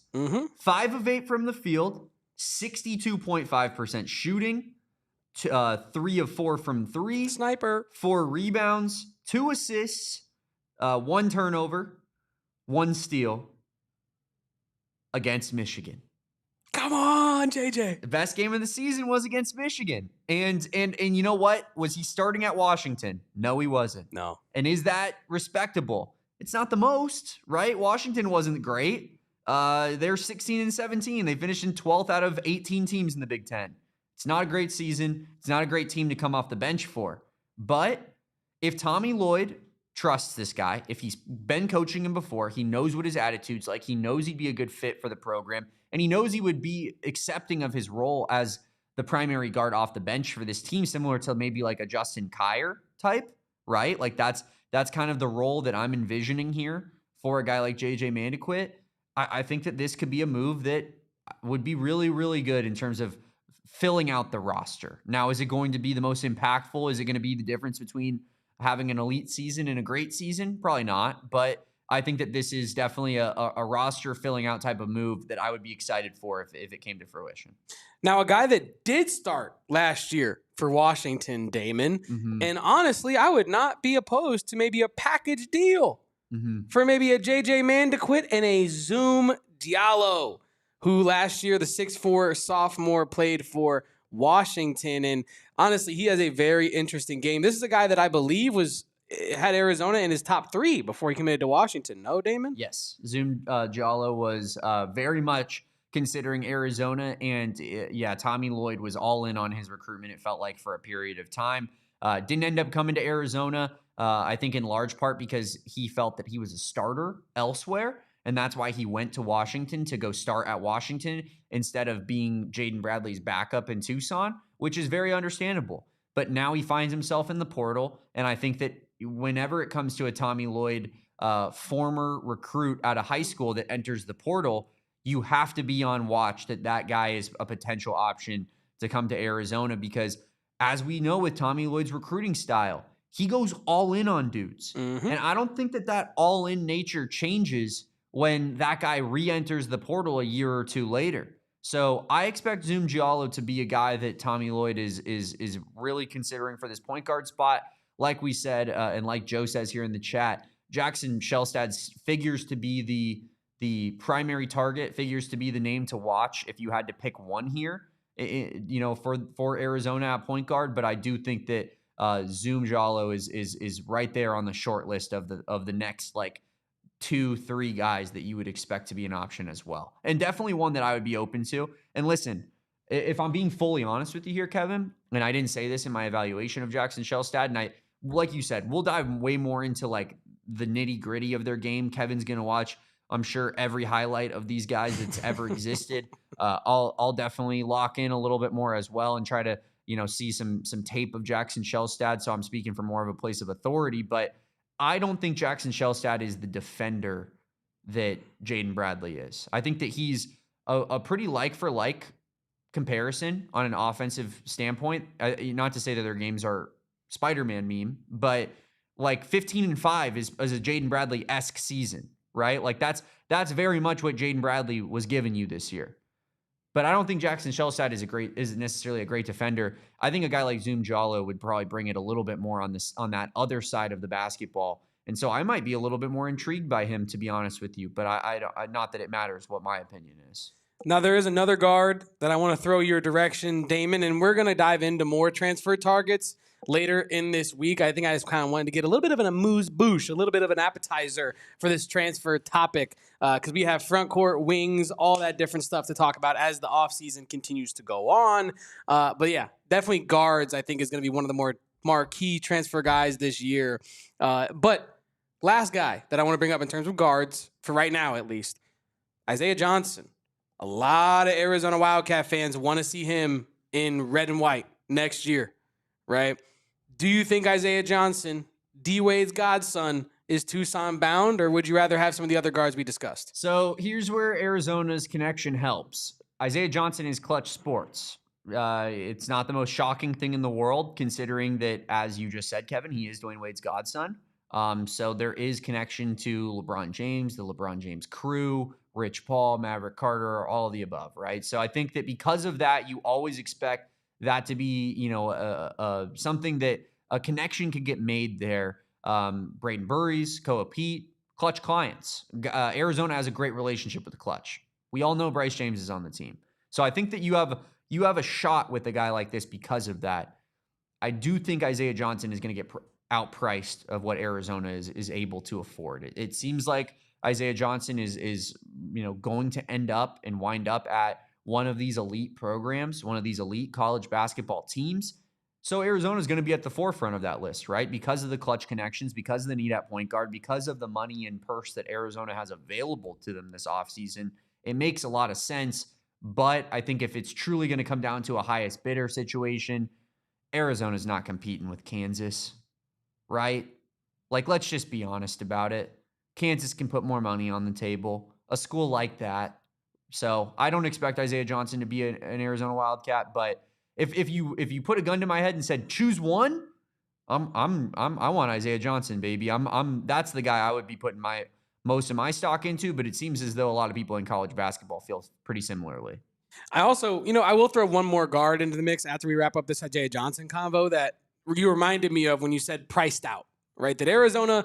5 of 8 from the field. 62.5% shooting. 3 of 4 from 3. Sniper. 4 rebounds. 2 assists. 1 turnover. 1 steal. Against Michigan. Come on, JJ. The best game of the season was against Michigan. And you know what? Was he starting at Washington? No, he wasn't. No. And is that respectable? It's not the most, right? Washington wasn't great. They're 16-17. They finished in 12th out of 18 teams in the Big Ten. It's not a great season. It's not a great team to come off the bench for. But if Tommy Lloyd trusts this guy, if he's been coaching him before, he knows what his attitude's like. He knows he'd be a good fit for the program. And he knows he would be accepting of his role as the primary guard off the bench for this team, similar to maybe like a Justin Kier type, right? Like that's kind of the role that I'm envisioning here for a guy like JJ Mandequit. I think that this could be a move that would be really, really good in terms of filling out the roster. Now, is it going to be the most impactful? Is it going to be the difference between having an elite season and a great season? Probably not, but I think that this is definitely a roster filling out type of move that I would be excited for if it came to fruition. Now, a guy that did start last year for Washington, Damon, and honestly, I would not be opposed to maybe a package deal for maybe a JJ Mandequit and a Zoom Diallo, who last year, the 6'4" sophomore, played for Washington. And honestly, he has a very interesting game. This is a guy that I believe had Arizona in his top 3 before he committed to Washington. No, Damon? Yes. Zoom Diallo was very much considering Arizona. And Tommy Lloyd was all in on his recruitment, it felt like, for a period of time. Didn't end up coming to Arizona, I think in large part because he felt that he was a starter elsewhere. And that's why he went to Washington to go start at Washington instead of being Jaden Bradley's backup in Tucson, which is very understandable. But now he finds himself in the portal. And I think that whenever it comes to a Tommy Lloyd former recruit out of high school that enters the portal, you have to be on watch that guy is a potential option to come to Arizona, because as we know with Tommy Lloyd's recruiting style, he goes all in on dudes. And I don't think that all in nature changes when that guy re-enters the portal a year or 2 later. So I expect Zoom Diallo to be a guy that Tommy Lloyd is really considering for this point guard spot. Like we said, and like Joe says here in the chat, Jackson Shellstad figures to be the primary target, figures to be the name to watch if you had to pick one here, for Arizona at point guard. But I do think that Zoom Diallo is right there on the short list of the next 2-3 guys that you would expect to be an option as well. And definitely one that I would be open to. And listen, if I'm being fully honest with you here, Kevin, and I didn't say this in my evaluation of Jackson Shellstad, and like you said, we'll dive way more into the nitty gritty of their game. Kevin's going to watch, I'm sure, every highlight of these guys that's ever existed. I'll definitely lock in a little bit more as well and try to, see some tape of Jackson Shellstad. So I'm speaking from more of a place of authority, but I don't think Jackson Shellstad is the defender that Jaden Bradley is. I think that he's a pretty like-for-like comparison on an offensive standpoint. Not to say that their games are Spider-Man meme, but 15-5 is a Jaden Bradley-esque season, right? That's very much what Jaden Bradley was giving you this year. But I don't think Jackson Shellstad is necessarily a great defender. I think a guy like Zoom Diallo would probably bring it a little bit more on that other side of the basketball. And so I might be a little bit more intrigued by him, to be honest with you. But I not that it matters what my opinion is. Now, there is another guard that I want to throw your direction, Damon, and we're going to dive into more transfer targets later in this week. I think I just kind of wanted to get a little bit of an amuse-bouche, a little bit of an appetizer for this transfer topic because we have front court, wings, all that different stuff to talk about as the offseason continues to go on. But yeah, definitely guards, I think, is going to be one of the more marquee transfer guys this year. But last guy that I want to bring up in terms of guards, for right now at least, Isaiah Johnson. A lot of Arizona Wildcat fans want to see him in red and white next year, right? Do you think Isaiah Johnson, D-Wade's godson, is Tucson bound, or would you rather have some of the other guards we discussed? So here's where Arizona's connection helps. Isaiah Johnson is clutch sports. It's not the most shocking thing in the world, considering that, as you just said, Kevin, he is Dwayne Wade's godson. So there is connection to LeBron James, the LeBron James crew, Rich Paul, Maverick Carter, all of the above, right? So I think that because of that, you always expect that to be, something that a connection could get made there. Braden Burries, Koa Peat, clutch clients. Arizona has a great relationship with the clutch. We all know Bryce James is on the team. So I think that you have a shot with a guy like this because of that. I do think Isaiah Johnson is going to get outpriced of what Arizona is able to afford. It seems like Isaiah Johnson is going to end up and wind up at one of these elite programs, one of these elite college basketball teams. So Arizona is going to be at the forefront of that list, right? Because of the clutch connections, because of the need at point guard, because of the money and purse that Arizona has available to them this offseason. It makes a lot of sense. But I think if it's truly going to come down to a highest bidder situation, Arizona's not competing with Kansas, right? Like, let's just be honest about it. Kansas can put more money on the table, a school like that. So I don't expect Isaiah Johnson to be an Arizona Wildcat, but if you put a gun to my head and said choose one, I want Isaiah Johnson, baby. That's the guy I would be putting most of my stock into, but it seems as though a lot of people in college basketball feel pretty similarly. I also, I will throw one more guard into the mix after we wrap up this Isaiah Johnson convo that you reminded me of when you said priced out, right? That Arizona,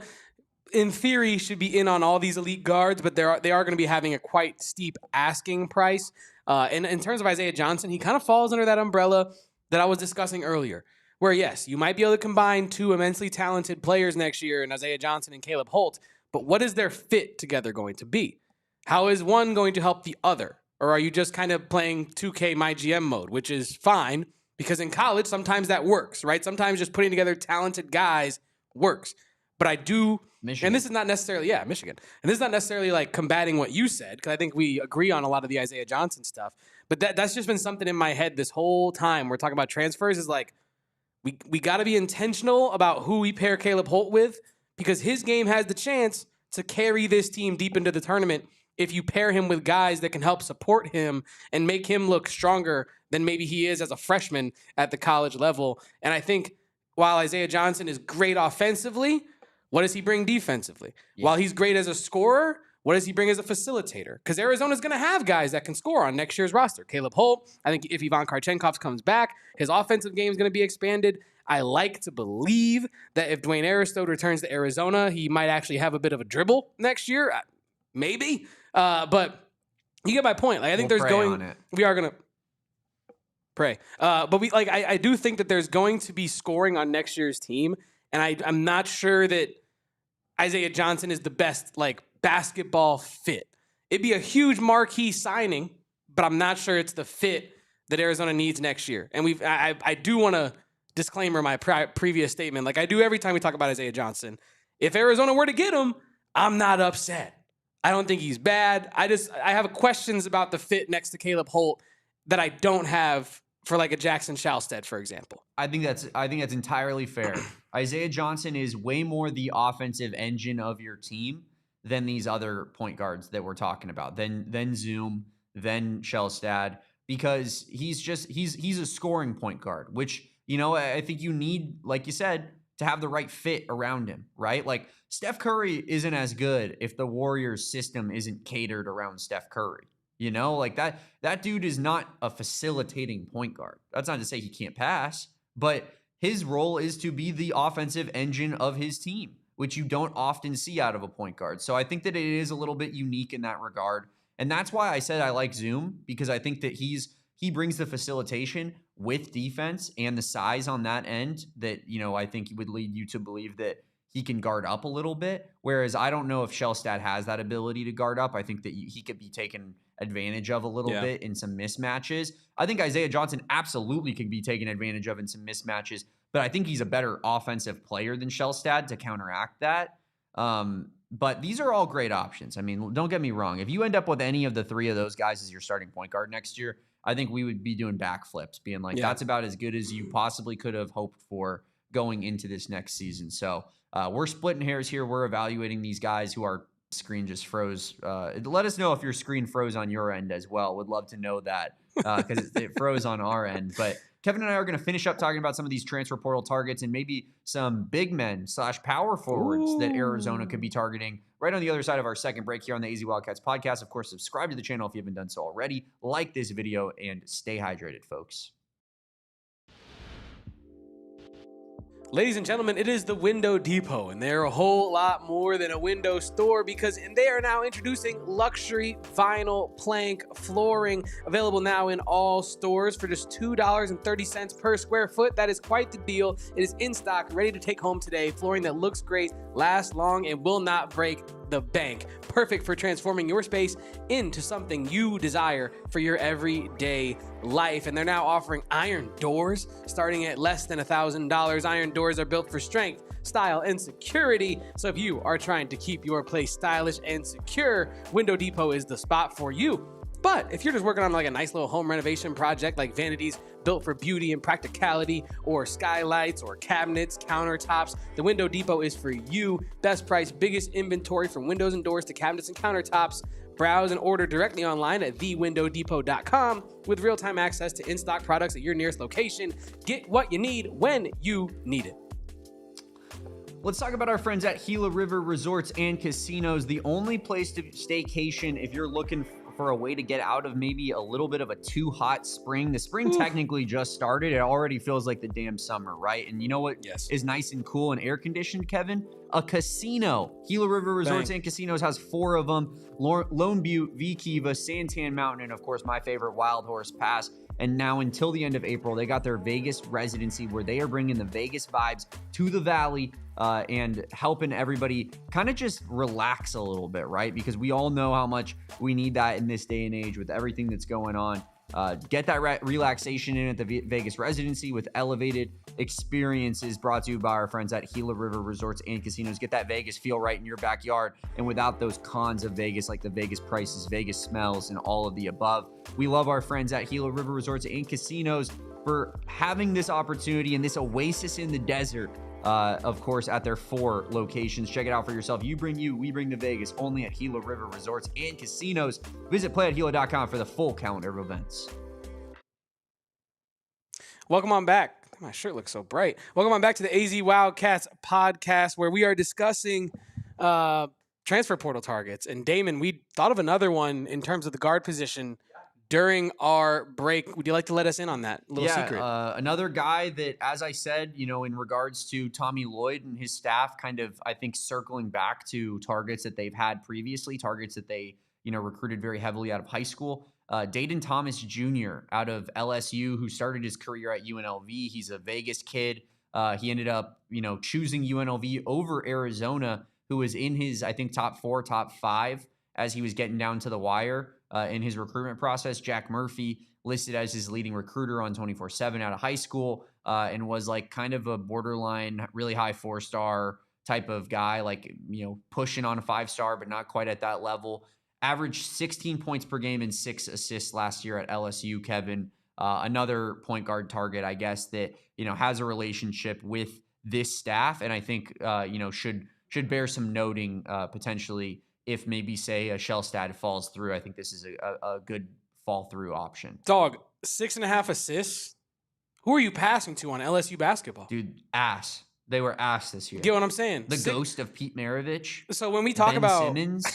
in theory, should be in on all these elite guards, but they are going to be having a quite steep asking price. And in terms of Isaiah Johnson, he kind of falls under that umbrella that I was discussing earlier, where yes, you might be able to combine two immensely talented players next year in Isaiah Johnson and Caleb Holt, but what is their fit together going to be? How is one going to help the other? Or are you just kind of playing 2K My GM mode, which is fine because in college, sometimes that works, right? Sometimes just putting together talented guys works. But I do, Michigan. And this is not necessarily, Michigan. And this is not necessarily like combating what you said, because I think we agree on a lot of the Isaiah Johnson stuff. But that's just been something in my head this whole time. We're talking about transfers is like, we got to be intentional about who we pair Caleb Holt with, because his game has the chance to carry this team deep into the tournament if you pair him with guys that can help support him and make him look stronger than maybe he is as a freshman at the college level. And I think while Isaiah Johnson is great offensively, what does he bring defensively? Yeah. While he's great as a scorer, what does he bring as a facilitator? Because Arizona's going to have guys that can score on next year's roster. Caleb Holt, I think if Ivan Kharchenkov comes back, his offensive game is going to be expanded. I like to believe that if Dwayne Aristode returns to Arizona, he might actually have a bit of a dribble next year. Maybe. But you get my point. Like, I think we are going to pray. But I do think that there's going to be scoring on next year's team. And I'm not sure that Isaiah Johnson is the best, basketball fit. It'd be a huge marquee signing, but I'm not sure it's the fit that Arizona needs next year. And I do want to disclaimer my previous statement. Like I do every time we talk about Isaiah Johnson. If Arizona were to get him, I'm not upset. I don't think he's bad. I have questions about the fit next to Caleb Holt that I don't have for like a Jackson Shalstead, for example. I think that's entirely fair. Isaiah Johnson is way more the offensive engine of your team than these other point guards that we're talking about. Then Zoom, then Shelstad, because he's a scoring point guard, which, I think you need, like you said, to have the right fit around him, right? Like Steph Curry isn't as good if the Warriors system isn't catered around Steph Curry. Like that dude is not a facilitating point guard. That's not to say he can't pass, but his role is to be the offensive engine of his team, which you don't often see out of a point guard. So I think that it is a little bit unique in that regard. And that's why I said I like Zoom, because I think that he brings the facilitation with defense and the size on that end that, I think would lead you to believe that he can guard up a little bit. Whereas I don't know if Shellstad has that ability to guard up. I think that he could be taken advantage of a little bit in some mismatches. I think Isaiah Johnson absolutely can be taken advantage of in some mismatches, but I think he's a better offensive player than Shellstad to counteract that. But these are all great options. I mean, don't get me wrong. If you end up with any of the three of those guys as your starting point guard next year, I think we would be doing backflips, being like, that's about as good as you possibly could have hoped for going into this next season. So we're splitting hairs here. We're evaluating these guys who our screen just froze. Let us know if your screen froze on your end as well. Would love to know that because it froze on our end. But Kevin and I are going to finish up talking about some of these transfer portal targets and maybe some big men / power forwards that Arizona could be targeting right on the other side of our second break here on the AZ Wildcats podcast. Of course, subscribe to the channel if you haven't done so already. Like this video and stay hydrated, folks. Ladies and gentlemen, it is the Window Depot, and they're a whole lot more than a window store because they are now introducing luxury vinyl plank flooring, available now in all stores for just $2.30 per square foot. That is quite the deal. It is in stock, ready to take home today. Flooring that looks great, lasts long, and will not break the bank. Perfect for transforming your space into something you desire for your everyday life. And they're now offering iron doors starting at less than $1,000. Iron doors are built for strength, style, and security. So if you are trying to keep your place stylish and secure, Window Depot is the spot for you. But if you're just working on like a nice little home renovation project like vanities built for beauty and practicality, or skylights or cabinets, countertops, the Window Depot is for you. Best price, biggest inventory from windows and doors to cabinets and countertops. Browse and order directly online at thewindowdepot.com with real-time access to in-stock products at your nearest location. Get what you need when you need it. Let's talk about our friends at Gila River Resorts and Casinos, the only place to staycation if you're looking for a way to get out of maybe a little bit of a too hot spring. The spring technically just started. It already feels like the damn summer, right? And you know what is nice and cool and air conditioned, Kevin? A casino. Gila River Resorts and Casinos has 4 of them. Lone Butte, V Kiva, Santan Mountain, and of course my favorite, Wild Horse Pass. And now until the end of April, they got their Vegas residency where they are bringing the Vegas vibes to the Valley and helping everybody kind of just relax a little bit, right? Because we all know how much we need that in this day and age with everything that's going on. Get that relaxation in at the Vegas residency with elevated experiences brought to you by our friends at Gila River Resorts and Casinos. Get that Vegas feel right in your backyard and without those cons of Vegas like the Vegas prices, Vegas smells, and all of the above. We love our friends at Gila River Resorts and Casinos for having this opportunity and this oasis in the desert. Of course, at their 4 locations. Check it out for yourself. You bring you, we bring the Vegas, only at Gila River Resorts and Casinos. Visit playathgila.com for the full calendar of events. Welcome on back. My shirt looks so bright. Welcome on back to the AZ Wildcats podcast, where we are discussing transfer portal targets. And Damon, we thought of another one in terms of the guard position during our break. Would you like to let us in on that little secret? Another guy that, as I said, in regards to Tommy Lloyd and his staff, kind of, I think, circling back to targets that they've had previously, targets that they, recruited very heavily out of high school. Treydan Thomas Jr. out of LSU, who started his career at UNLV. He's a Vegas kid. He ended up, choosing UNLV over Arizona, who was in his, I think, top 4, top 5 as he was getting down to the wire. In his recruitment process. Jack Murphy listed as his leading recruiter on 24/7 out of high school and was like kind of a borderline, really high 4-star type of guy, like, pushing on a 5-star, but not quite at that level. Averaged 16 points per game and 6 assists last year at LSU, Kevin. Another point guard target, I guess, that, has a relationship with this staff. And I think, should bear some noting potentially if maybe, say, a Shellstad falls through. I think this is a good fall-through option. Dog, 6.5 assists? Who are you passing to on LSU basketball? Dude, ass. They were ass this year. Get what I'm saying? The ghost of Pete Maravich. So when we talk Ben about Simmons,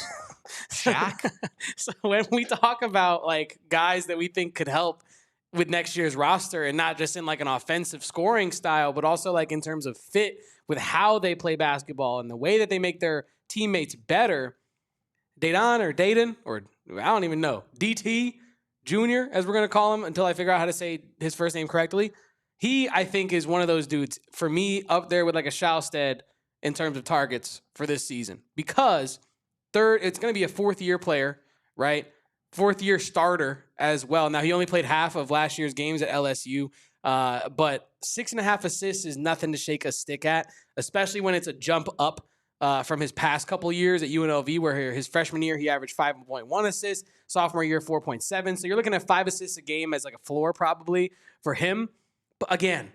Shaq. So when we talk about like guys that we think could help with next year's roster, and not just in like an offensive scoring style, but also like in terms of fit with how they play basketball and the way that they make their teammates better, Dayton, or I don't even know, DT Jr., as we're going to call him until I figure out how to say his first name correctly. He, I think, is one of those dudes, for me, up there with like a Shalstead in terms of targets for this season. Because it's going to be a fourth-year player, right? Fourth-year starter as well. Now, he only played half of last year's games at LSU, but 6.5 assists is nothing to shake a stick at, especially when it's a jump up from his past couple years at UNLV, where his freshman year, he averaged 5.1 assists, sophomore year, 4.7. So you're looking at 5 assists a game as like a floor probably for him. But again,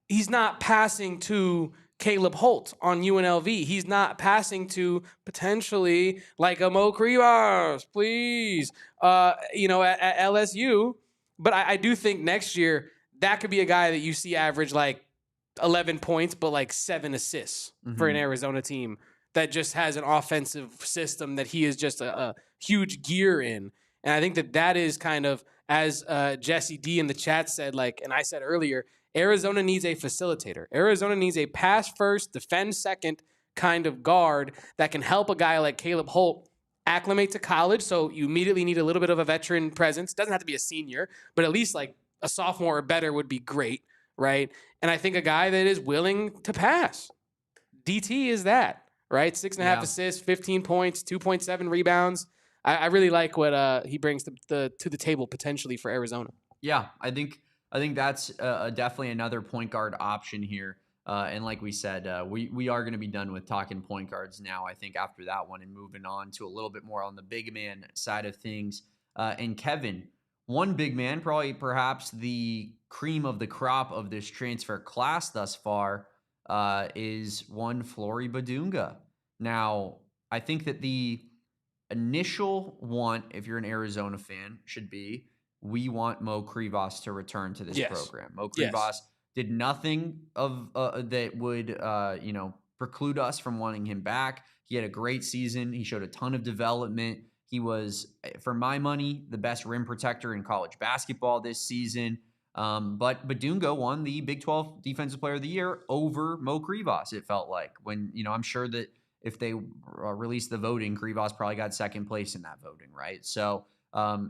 he's not passing to Caleb Holt on UNLV. He's not passing to potentially like a Mo Krivas, please, at LSU. But I do think next year that could be a guy that you see average like 11 points, but like 7 assists for an Arizona team that just has an offensive system that he is just a huge gear in. And I think that is kind of, as Jesse D in the chat said, like, and I said earlier, Arizona needs a facilitator. Arizona needs a pass first, defend second kind of guard that can help a guy like Caleb Holt acclimate to college. So you immediately need a little bit of a veteran presence. Doesn't have to be a senior, but at least like a sophomore or better would be great, right? And I think a guy that is willing to pass. DT is that, right? 6.5 assists, 15 points, 2.7 rebounds. I really like what he brings to the table potentially for Arizona. Yeah, I think that's definitely another point guard option here. And like we said, we are going to be done with talking point guards now, I think, after that one, and moving on to a little bit more on the big man side of things. And Kevin, one big man, probably perhaps the cream of the crop of this transfer class thus far, is one Flory Badunga. Now, I think that the initial want, if you're an Arizona fan, should be, we want Mo Krivas to return to this program. Mo Krivas did nothing of that would preclude us from wanting him back. He had a great season. He showed a ton of development. He was, for my money, the best rim protector in college basketball this season. But Badunga won the Big 12 Defensive Player of the Year over Mo Krivas, it felt like. When, I'm sure that if they released the voting, Krivas probably got second place in that voting, right? So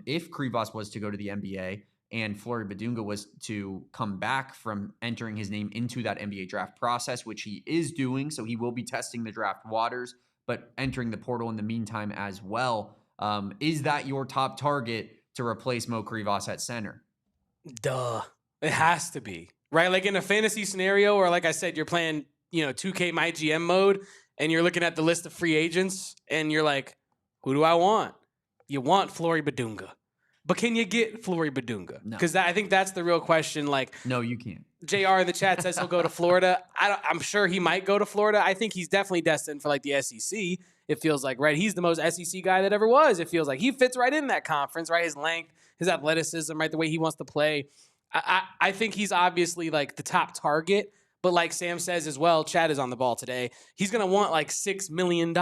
if Krivas was to go to the NBA and Flory Badunga was to come back from entering his name into that NBA draft process, which he is doing, so he will be testing the draft waters, but entering the portal in the meantime as well. Is that your top target to replace Mo Krivas at center? Duh. It has to be, right? Like in a fantasy scenario, or like I said, you're playing, 2K My GM mode, and you're looking at the list of free agents, and you're like, who do I want? You want Flory Badunga. But can you get Flory Badunga? Because I think that's the real question. Like, no, you can't. JR in the chat says he'll go to Florida. I'm sure he might go to Florida. I think he's definitely destined for like the SEC. It feels like, right? He's the most SEC guy that ever was. It feels like he fits right in that conference, right? His length, his athleticism, right? The way he wants to play. I think he's obviously like the top target. But like Sam says as well, Chad is on the ball today. He's going to want like $6 million.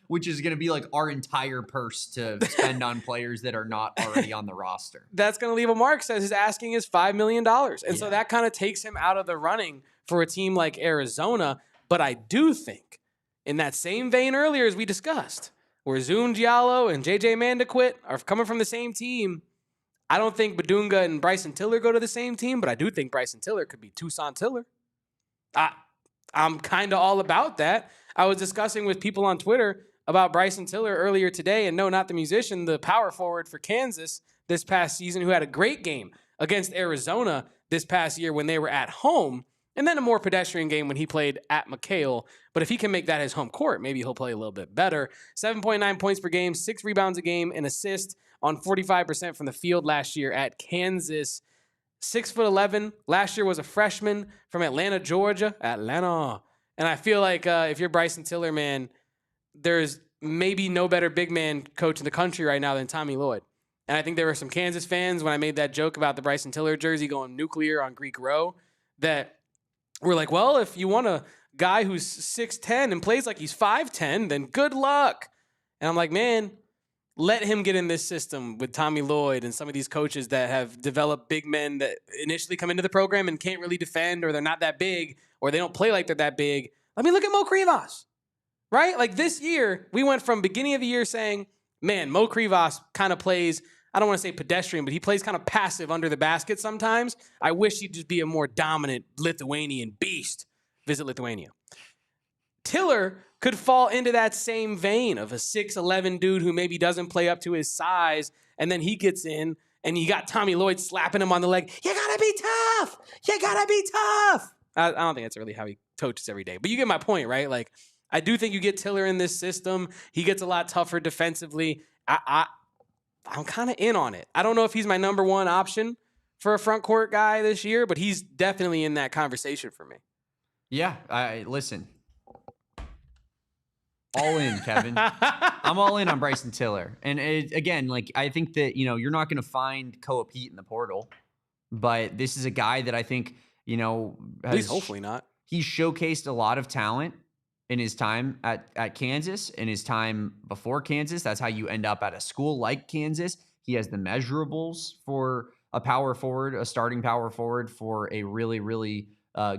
Which is going to be like our entire purse to spend on players that are not already on the roster. That's going to leave a mark. Says his asking is $5 million. And so that kind of takes him out of the running for a team like Arizona. But I do think, in that same vein earlier as we discussed, where Zune Giallo and JJ Mandaquit are coming from the same team, I don't think Badunga and Bryson Tiller go to the same team, but I do think Bryson Tiller could be Tucson Tiller. I'm kind of all about that. I was discussing with people on Twitter about Bryson Tiller earlier today, and no, not the musician, the power forward for Kansas this past season, who had a great game against Arizona this past year when they were at home, and then a more pedestrian game when he played at McHale. But if he can make that his home court, maybe he'll play a little bit better. 7.9 points per game, 6 rebounds a game, an assist on 45% from the field last year at Kansas. 6'11". Last year was a freshman from Atlanta, Georgia. Atlanta. And I feel like if you're Bryson Tiller, man, there's maybe no better big man coach in the country right now than Tommy Lloyd. And I think there were some Kansas fans when I made that joke about the Bryson Tiller jersey going nuclear on Greek Row that were like, well, if you want a guy who's 6'10" and plays like he's 5'10", then good luck. And I'm like, man, let him get in this system with Tommy Lloyd and some of these coaches that have developed big men that initially come into the program and can't really defend, or they're not that big, or they don't play like they're that big. I mean, look at Mo Krivas. right? Like this year, we went from beginning of the year saying, man, Mo Krivas kind of plays, I don't want to say pedestrian, but he plays kind of passive under the basket sometimes. I wish he'd just be a more dominant Lithuanian beast. Visit Lithuania. Tiller could fall into that same vein of a 6'11" dude who maybe doesn't play up to his size, and then he gets in, and you got Tommy Lloyd slapping him on the leg. You gotta be tough. You gotta be tough. I don't think that's really how he coaches every day, but you get my point, right? Like, I do think you get Tiller in this system. He gets a lot tougher defensively. I'm kind of in on it. I don't know if he's my number one option for a front court guy this year, but he's definitely in that conversation for me. Yeah, listen. All in, Kevin. I'm all in on Bryson Tiller. And again, like, I think that, you're not going to find Koa Peat in the portal, but this is a guy that I think, at least hopefully not. He's showcased a lot of talent in his time at Kansas, in his time before Kansas. That's how you end up at a school like Kansas. He has the measurables for a power forward, a starting power forward for a really, really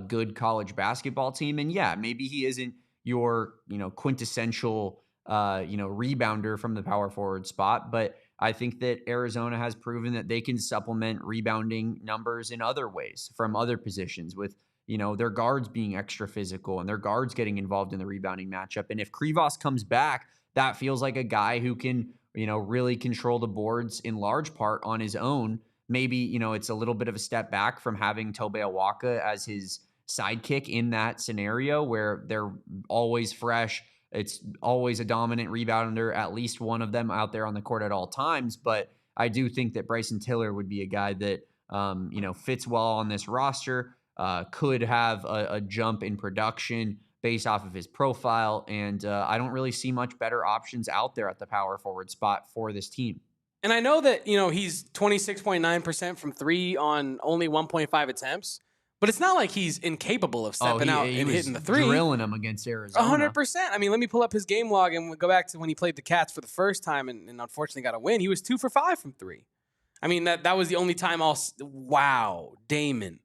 good college basketball team. And yeah, maybe he isn't your, quintessential, rebounder from the power forward spot. But I think that Arizona has proven that they can supplement rebounding numbers in other ways from other positions with, their guards being extra physical and their guards getting involved in the rebounding matchup. And if Krivas comes back, that feels like a guy who can, really control the boards in large part on his own. Maybe, it's a little bit of a step back from having Tobe Awaka as his sidekick in that scenario where they're always fresh. It's always a dominant rebounder, at least one of them out there on the court at all times. But I do think that Bryson Tiller would be a guy that, fits well on this roster, could have a jump in production based off of his profile. And I don't really see much better options out there at the power forward spot for this team. And I know that, he's 26.9% from three on only 1.5 attempts. But it's not like he's incapable of stepping out and hitting the three. Drilling him against Arizona. 100%. I mean, let me pull up his game log and we'll go back to when he played the Cats for the first time and unfortunately got a win. He was 2 for 5 from three. I mean, that was the only time wow, Damon.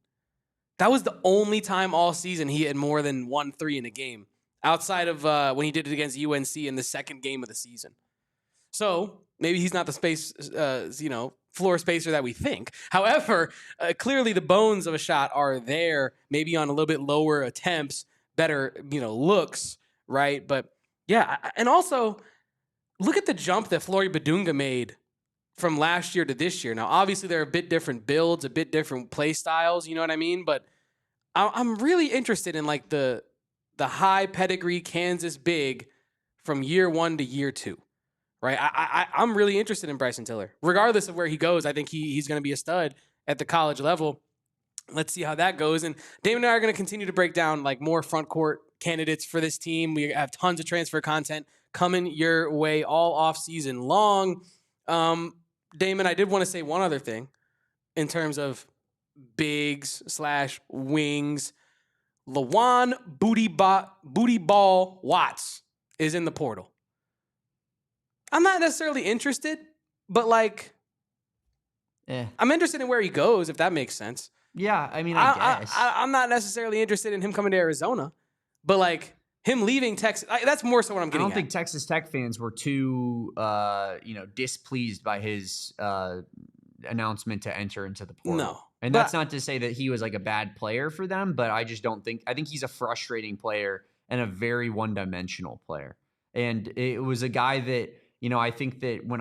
That was the only time all season he had more than 1 3 in a game, outside of when he did it against UNC in the second game of the season. So maybe he's not the space, floor spacer that we think. However, clearly the bones of a shot are there, maybe on a little bit lower attempts, better, looks, right? But yeah, and also look at the jump that Flory Badunga made from last year to this year. Now, obviously they're a bit different builds, a bit different play styles, you know what I mean? But I'm really interested in like the high pedigree Kansas big from year 1 to year 2. Right, I'm really interested in Bryson Tiller. Regardless of where he goes, I think he's going to be a stud at the college level. Let's see how that goes. And Damon and I are going to continue to break down like more front court candidates for this team. We have tons of transfer content coming your way all off season long. Damon, I did want to say one other thing in terms of bigs / wings. Lawan Booty Ball Watts is in the portal. I'm not necessarily interested, but like, I'm interested in where he goes, if that makes sense. Yeah, I mean, I guess. I'm not necessarily interested in him coming to Arizona, but like him leaving Texas, that's more so what I'm getting at. I don't think Texas Tech fans were too, displeased by his announcement to enter into the portal. No. And that's not to say that he was like a bad player for them, but I just don't think, I think he's a frustrating player and a very one-dimensional player. And it was a guy that, I think that when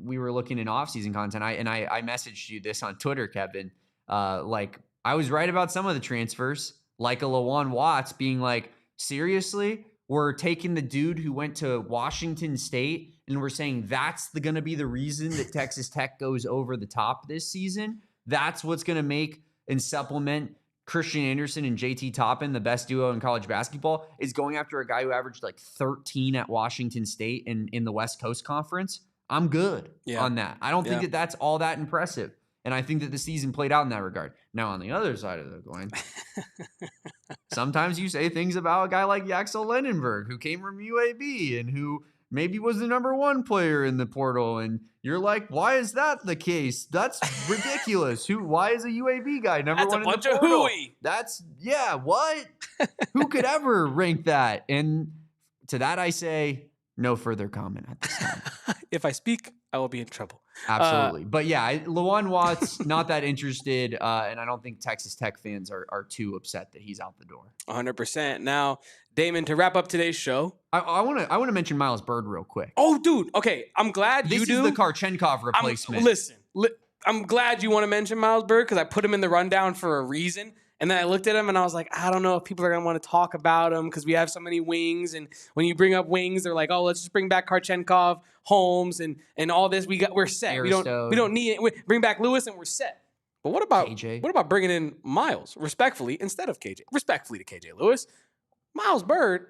we were looking in off-season content, I messaged you this on Twitter, Kevin. Like I was right about some of the transfers, like a Lawan Watts being like, seriously, we're taking the dude who went to Washington State and we're saying that's going to be the reason that Texas Tech goes over the top this season. That's what's going to make and supplement Christian Anderson and JT Toppin, the best duo in college basketball, is going after a guy who averaged like 13 at Washington State in the West Coast Conference. I'm good on that. I don't think that that's all that impressive. And I think that the season played out in that regard. Now, on the other side of the coin, sometimes you say things about a guy like Yaxel Lenenberg, who came from UAB and who maybe was the number 1 player in the portal. And you're like, why is that the case? That's ridiculous. Why is a UAB guy number 1 in the portal? That's a bunch of hooey. What? Who could ever rank that? And to that, I say no further comment at this time. If I speak, I will be in trouble. Absolutely. But yeah, Lawan Watts, not that interested. And I don't think Texas Tech fans are too upset that he's out the door. 100%. Now, Damon, to wrap up today's show. I want to mention Miles Bird real quick. Oh, dude. Okay. I'm glad you do. This is the Kharchenkov replacement. I'm glad you want to mention Miles Bird because I put him in the rundown for a reason. And then I looked at him and I was like, I don't know if people are going to want to talk about him because we have so many wings. And when you bring up wings, they're like, oh, let's just bring back Kharchenkov, Holmes, and all this. We're set. Aristode. We don't need it. Bring back Lewis and we're set. But what about KJ? What about bringing in Miles respectfully instead of KJ? Respectfully to KJ Lewis. Miles Bird,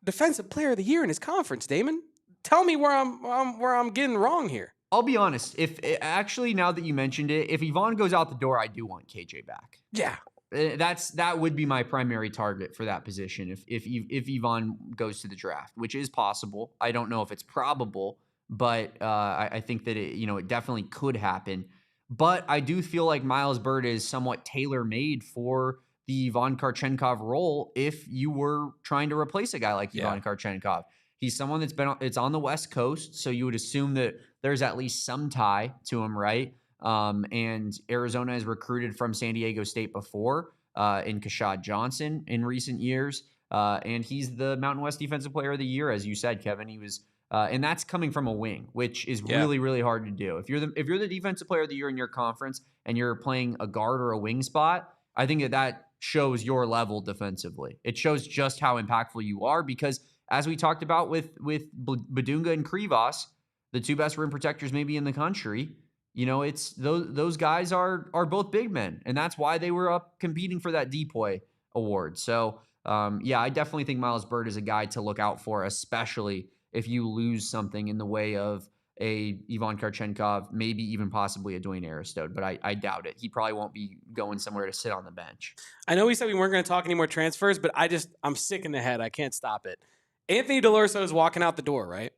Defensive Player of the Year in his conference, Damon. Tell me where I'm getting wrong here. I'll be honest. Now that you mentioned it, if Yvonne goes out the door, I do want KJ back. Yeah. That would be my primary target for that position if Yvonne goes to the draft, which is possible. I don't know if it's probable, but I think that it definitely could happen. But I do feel like Miles Bird is somewhat tailor-made for the Ivan Kharchenkov role if you were trying to replace a guy like Ivan Kharchenkov. He's someone it's on the West Coast, so you would assume that there's at least some tie to him, right? And Arizona has recruited from San Diego State before in Kashad Johnson in recent years. And he's the Mountain West Defensive Player of the Year, as you said, Kevin. He was, and that's coming from a wing, which is really, really hard to do. If you're the Defensive Player of the Year in your conference and you're playing a guard or a wing spot, I think that shows your level defensively. It shows just how impactful you are because, as we talked about with Badunga and Krivas, the two best rim protectors maybe in the country. It's those guys are both big men, and that's why they were up competing for that DPOY award. So, I definitely think Miles Bird is a guy to look out for, especially if you lose something in the way of a Ivan Kharchenkov, maybe even possibly a Dwayne Aristode, but I doubt it. He probably won't be going somewhere to sit on the bench. I know we said we weren't going to talk any more transfers, but I'm sick in the head. I can't stop it. Anthony DeLorso is walking out the door, right?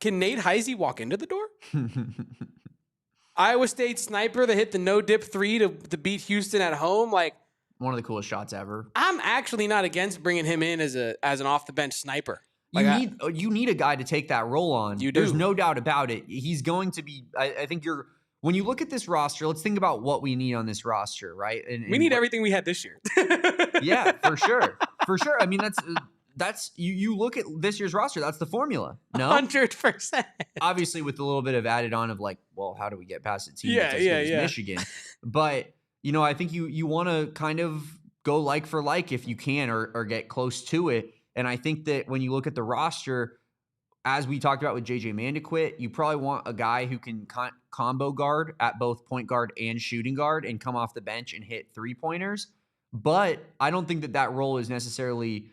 Can Nate Heisey walk into the door? Iowa State sniper that hit the no-dip 3 to beat Houston at home. Like, one of the coolest shots ever. I'm actually not against bringing him in as an off-the-bench sniper. You need a guy to take that role on. You do. There's no doubt about it. He's going to be – I think when you look at this roster, let's think about what we need on this roster, right? And we need everything we had this year. Yeah, for sure. For sure. I mean, that's you look at this year's roster, that's the formula. No? 100%. Obviously with a little bit of added on of like, well, how do we get past the team that's as good as Michigan? But, I think you want to kind of go like for like if you can or get close to it. And I think that when you look at the roster, as we talked about with JJ Mandequit, you probably want a guy who can combo guard at both point guard and shooting guard and come off the bench and hit three-pointers. But I don't think that role is necessarily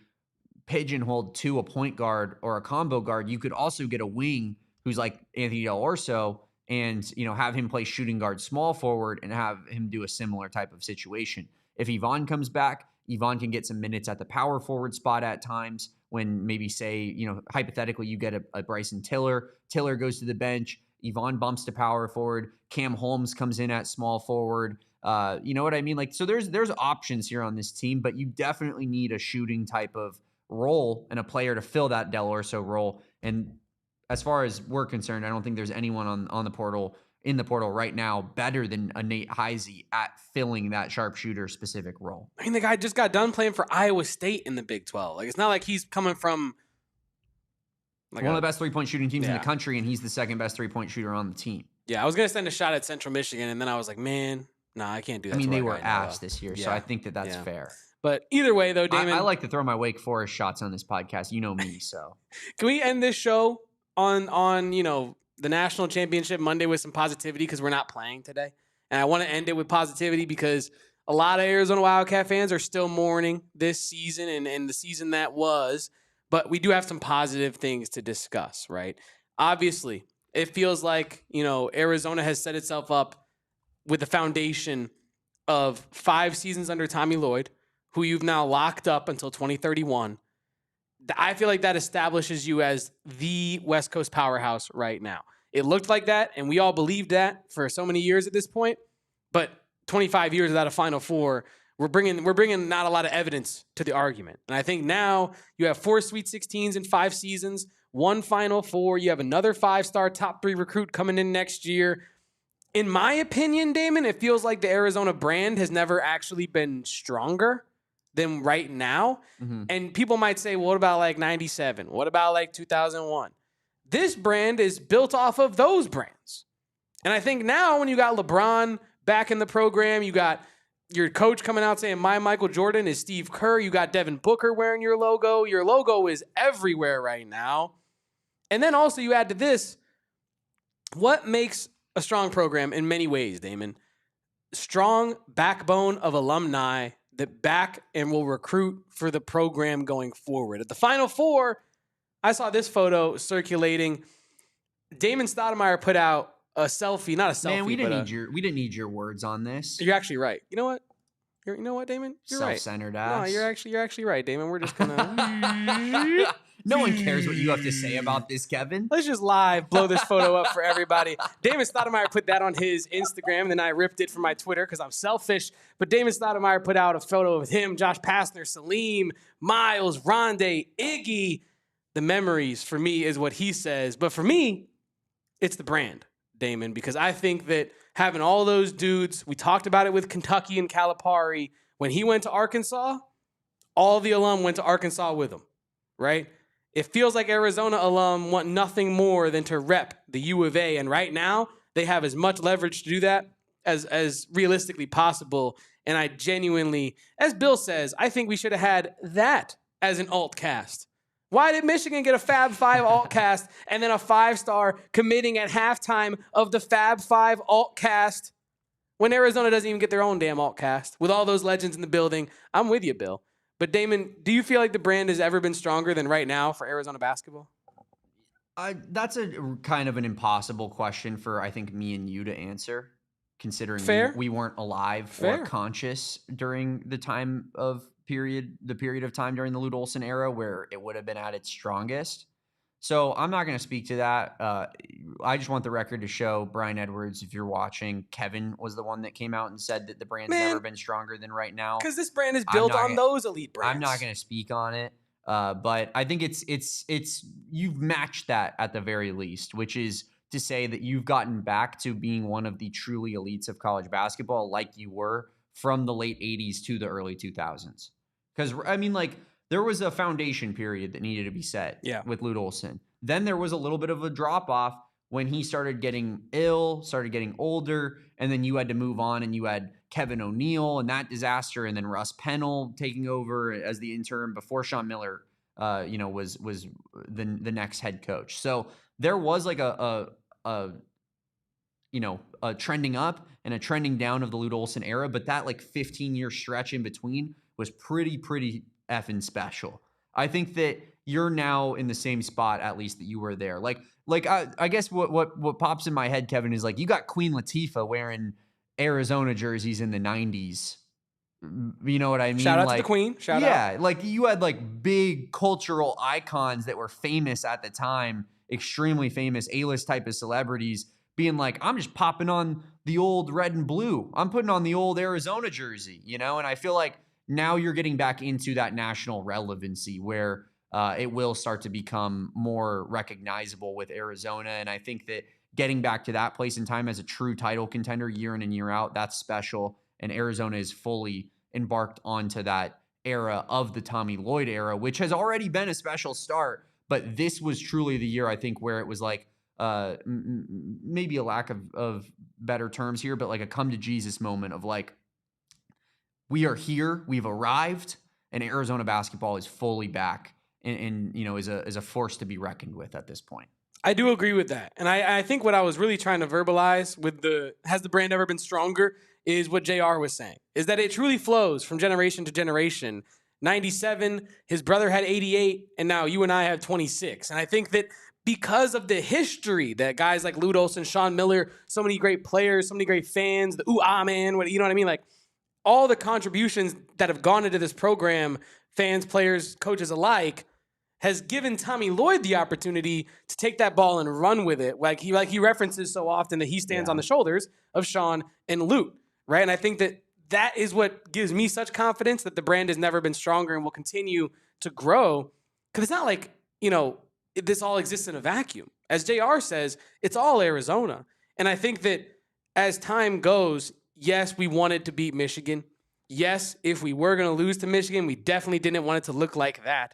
pigeonholed to a point guard or a combo guard. You could also get a wing who's like Anthony DeLorso and, have him play shooting guard small forward and have him do a similar type of situation. If Yvonne comes back, Yvonne can get some minutes at the power forward spot at times when maybe say, hypothetically you get a Bryson Tiller. Tiller goes to the bench. Yvonne bumps to power forward. Cam Holmes comes in at small forward. You know what I mean? Like, so there's options here on this team, but you definitely need a shooting type of role and a player to fill that DeLorso role. And as far as we're concerned, I don't think there's anyone in the portal right now better than a Nate Heisey at filling that sharpshooter specific role. I mean, the guy just got done playing for Iowa State in the Big 12. Like, it's not like he's coming from one of the best three-point shooting teams in the country, and he's the second best three-point shooter on the team. Yeah, I was going to send a shot at Central Michigan, and then I was like, man, nah, I can't do that. I mean, they were ass this year, so I think that's fair. But either way, though, Damon. I like to throw my Wake Forest shots on this podcast. You know me, so. Can we end this show on the national championship Monday with some positivity because we're not playing today? And I want to end it with positivity because a lot of Arizona Wildcat fans are still mourning this season and the season that was. But we do have some positive things to discuss, right? Obviously, it feels like, Arizona has set itself up with the foundation of 5 seasons under Tommy Lloyd, who you've now locked up until 2031. I feel like that establishes you as the West Coast powerhouse right now. It looked like that, and we all believed that for so many years at this point. But 25 years without a Final Four we're bringing not a lot of evidence to the argument. And I think now you have 4 Sweet 16s in 5 seasons, 1 Final Four. You have another 5-star top 3 recruit coming in next year. In my opinion, Damon, it feels like the Arizona brand has never actually been stronger than right now. Mm-hmm. And people might say, well, what about like 97? What about like 2001? This brand is built off of those brands. And I think now when you got LeBron back in the program, you got your coach coming out saying, my Michael Jordan is Steve Kerr. You got Devin Booker wearing your logo. Your logo is everywhere right now. And then also you add to this, what makes a strong program in many ways, Damon? Strong backbone of alumni that back and will recruit for the program going forward. At the Final Four, I saw this photo circulating. Damon Stoudemire put out a selfie, not a selfie. Man, we didn't need your words on this. You're actually right. You know what? You know what, Damon? You're right. Self-centered ass. No, you're actually right, Damon. We're just gonna. No one cares what you have to say about this, Kevin. Let's just live blow this photo up for everybody. Damon Stoudemire put that on his Instagram, and then I ripped it from my Twitter because I'm selfish. But Damon Stoudemire put out a photo of him, Josh Pastner, Salim, Miles, Rondé, Iggy. The memories for me is what he says. But for me, it's the brand, Damon, because I think that having all those dudes, we talked about it with Kentucky and Calipari. When he went to Arkansas, all the alum went to Arkansas with him, right? It feels like Arizona alum want nothing more than to rep the U of A. And right now, they have as much leverage to do that as realistically possible. And I genuinely, as Bill says, I think we should have had that as an alt cast. Why did Michigan get a Fab 5 alt cast and then a 5-star committing at halftime of the Fab 5 alt cast when Arizona doesn't even get their own damn alt cast with all those legends in the building? I'm with you, Bill. But Damon, do you feel like the brand has ever been stronger than right now for Arizona basketball? That's a kind of an impossible question for, I think, me and you to answer, considering we weren't alive or conscious during the period of time during the Lute Olson era where it would have been at its strongest. So I'm not going to speak to that. I just want the record to show, Brian Edwards, if you're watching, Kevin was the one that came out and said that the brand's never been stronger than right now. Because this brand is built on those elite brands. I'm not going to speak on it, but I think it's you've matched that at the very least, which is to say that you've gotten back to being one of the truly elites of college basketball like you were from the late 80s to the early 2000s. Because, I mean, like, there was a foundation period that needed to be set with Lute Olson. Then there was a little bit of a drop-off when he started getting ill, started getting older, and then you had to move on, and you had Kevin O'Neal and that disaster, and then Russ Pennell taking over as the interim before Sean Miller, was the next head coach. So there was like a trending up and a trending down of the Lute Olson era, but that like 15-year stretch in between was pretty effing special. I think that you're now in the same spot, at least, that you were there. Like I guess what pops in my head, Kevin, is like you got Queen Latifah wearing Arizona jerseys in the 90s. You know what I mean? Shout out to the Queen. Shout out. Yeah, like you had like big cultural icons that were famous at the time, extremely famous, A-list type of celebrities being like, I'm just popping on the old red and blue. I'm putting on the old Arizona jersey, and I feel like now you're getting back into that national relevancy where it will start to become more recognizable with Arizona. And I think that getting back to that place in time as a true title contender year in and year out, that's special. And Arizona is fully embarked onto that era of the Tommy Lloyd era, which has already been a special start. But this was truly the year, I think, where it was like maybe a lack of better terms here, but like a come to Jesus moment of like, we are here, we've arrived, and Arizona basketball is fully back and is a force to be reckoned with at this point. I do agree with that. And I think what I was really trying to verbalize with has the brand ever been stronger is what JR was saying, is that it truly flows from generation to generation. 97, his brother had 88, and now you and I have 26. And I think that because of the history that guys like Lute Olson, Sean Miller, so many great players, so many great fans, the man, you know what I mean? Like, all the contributions that have gone into this program, fans, players, coaches alike, has given Tommy Lloyd the opportunity to take that ball and run with it. Like he references so often that he stands on the shoulders of Sean and Lute, right? And I think that that is what gives me such confidence that the brand has never been stronger and will continue to grow. Because it's not like, this all exists in a vacuum. As JR says, it's all Arizona. And I think that as time goes, yes, we wanted to beat Michigan. Yes, if we were going to lose to Michigan, we definitely didn't want it to look like that.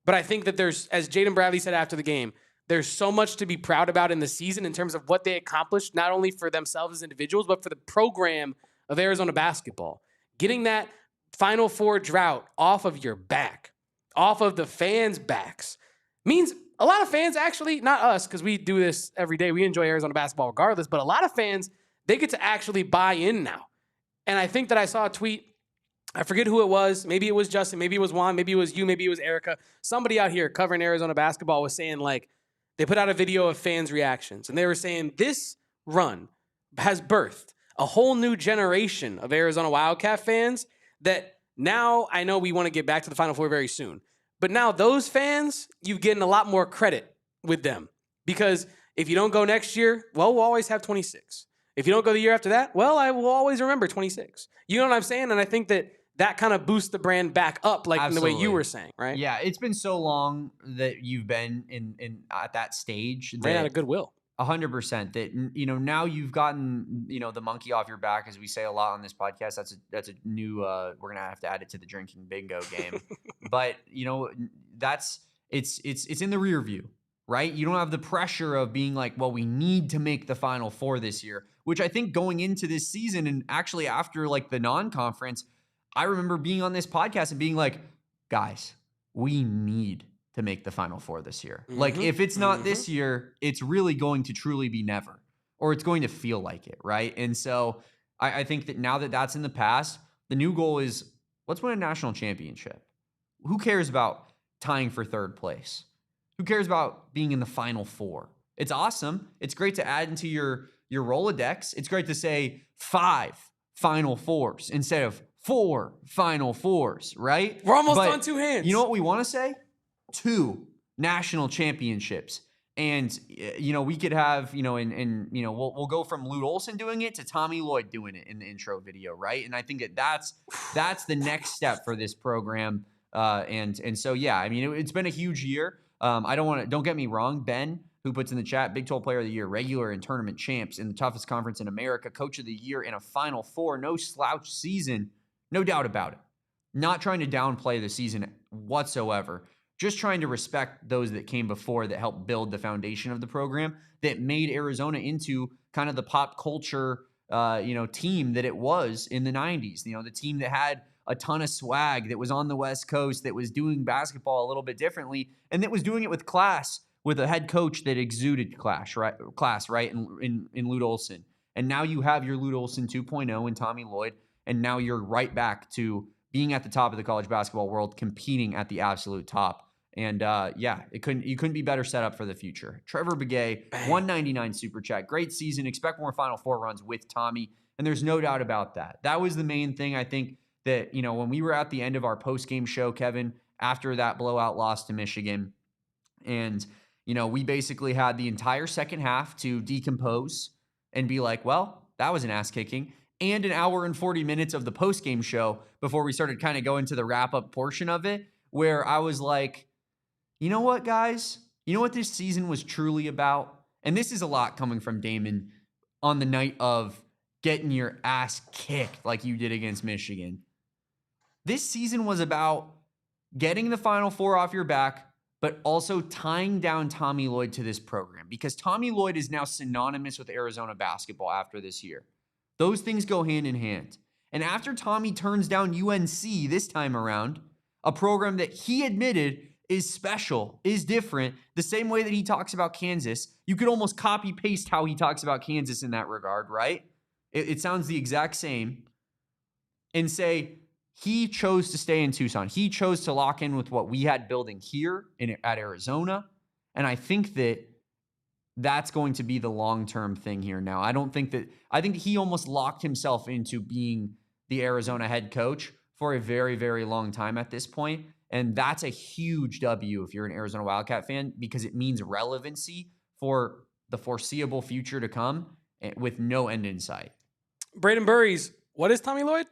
But I think that there's, as Jaden Bradley said after the game, there's so much to be proud about in the season in terms of what they accomplished, not only for themselves as individuals, but for the program of Arizona basketball. Getting that Final Four drought off of your back, off of the fans' backs, means a lot of fans actually, not us, because we do this every day. We enjoy Arizona basketball regardless, but a lot of fans, they get to actually buy in now. And I think that I saw a tweet, I forget who it was. Maybe it was Justin, maybe it was Juan, maybe it was you, maybe it was Erica. Somebody out here covering Arizona basketball was saying, like, they put out a video of fans' reactions, and they were saying this run has birthed a whole new generation of Arizona Wildcat fans that now I know we want to get back to the Final Four very soon. But now those fans, you're getting a lot more credit with them. Because if you don't go next year, well, we'll always have 26. If you don't go the year after that, well, I will always remember 26. You know what I'm saying? And I think that kind of boosts the brand back up, like in the way you were saying, right? Yeah, it's been so long that you've been in at that stage. Ran out of goodwill. 100%. That, now you've gotten, the monkey off your back, as we say a lot on this podcast. That's a new, we're going to have to add it to the drinking bingo game. But, it's in the rear view, right? You don't have the pressure of being like, well, we need to make the Final Four this year, which I think going into this season and actually after like the non-conference, I remember being on this podcast and being like, guys, we need to make the Final Four this year. Mm-hmm. Like, if it's not this year, it's really going to truly be never, or it's going to feel like it, right? And so I think that now that that's in the past, the new goal is, let's win a national championship. Who cares about tying for third place? Who cares about being in the Final Four? It's awesome. It's great to add into your Rolodex. It's great to say 5 Final Fours instead of 4 Final Fours, right? We're almost on 2 hands. You know what we want to say? 2 national championships. And, we could have, we'll go from Lute Olson doing it to Tommy Lloyd doing it in the intro video, right? And I think that's the next step for this program. And so, yeah, I mean, it's been a huge year. Don't get me wrong, Ben, who puts in the chat, Big 12 Player of the Year, regular and tournament champs in the toughest conference in America, Coach of the Year in a Final Four, no slouch season, no doubt about it. Not trying to downplay the season whatsoever. Just trying to respect those that came before that helped build the foundation of the program that made Arizona into kind of the pop culture, team that it was in the 90s. The team that had a ton of swag, that was on the West Coast, that was doing basketball a little bit differently, and that was doing it with class, with a head coach that exuded class, right? In Lute Olson. And now you have your Lute Olson 2.0 in Tommy Lloyd, and now you're right back to being at the top of the college basketball world, competing at the absolute top. And you couldn't be better set up for the future. Trevor Begay, 199 super chat. Great season. Expect more Final Four runs with Tommy. And there's no doubt about that. That was the main thing, I think, that, when we were at the end of our post-game show, Kevin, after that blowout loss to Michigan, and, we basically had the entire second half to decompose and be like, well, that was an ass kicking, and an hour and 40 minutes of the post-game show before we started kind of going to the wrap-up portion of it, where I was like, you know what, guys? You know what this season was truly about? And this is a lot coming from Damon on the night of getting your ass kicked like you did against Michigan. This season was about getting the Final Four off your back, but also tying down Tommy Lloyd to this program, because Tommy Lloyd is now synonymous with Arizona basketball after this year. Those things go hand in hand. And after Tommy turns down UNC this time around, a program that he admitted is special, is different, the same way that he talks about Kansas. You could almost copy paste how he talks about Kansas in that regard, right? It sounds the exact same. And say he chose to stay in Tucson. He chose to lock in with what we had building here at Arizona. And I think that's going to be the long-term thing here now. I think he almost locked himself into being the Arizona head coach for a very, very long time at this point. And that's a huge W if you're an Arizona Wildcat fan, because it means relevancy for the foreseeable future to come with no end in sight. Braden Burries What is Tommy Lloyd?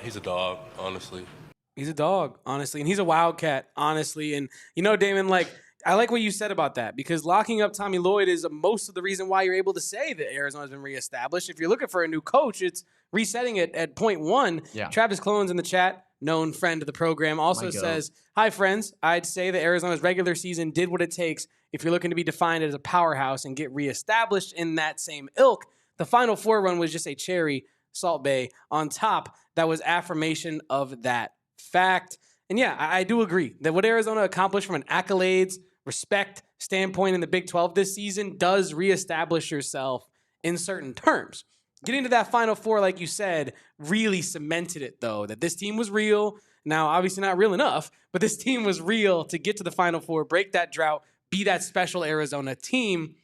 He's a dog, honestly. He's a dog, honestly, and he's a Wildcat, honestly. And Damon, like I like what you said about that because locking up Tommy Lloyd is most of the reason why you're able to say that Arizona's been reestablished. If you're looking for a new coach, it's resetting it at point one. Yeah. Travis Clones in the chat, known friend of the program, also says, "Hi friends, I'd say that Arizona's regular season did what it takes if you're looking to be defined as a powerhouse and get reestablished in that same ilk. The Final Four run was just a cherry Salt Bay on top. That was affirmation of that fact." And yeah, I do agree that what Arizona accomplished from an accolades, respect standpoint in the Big 12 this season does reestablish yourself in certain terms. Getting to that Final Four, like you said, really cemented it, though, that this team was real. Now, obviously not real enough, but this team was real to get to the Final Four, break that drought, be that special Arizona team.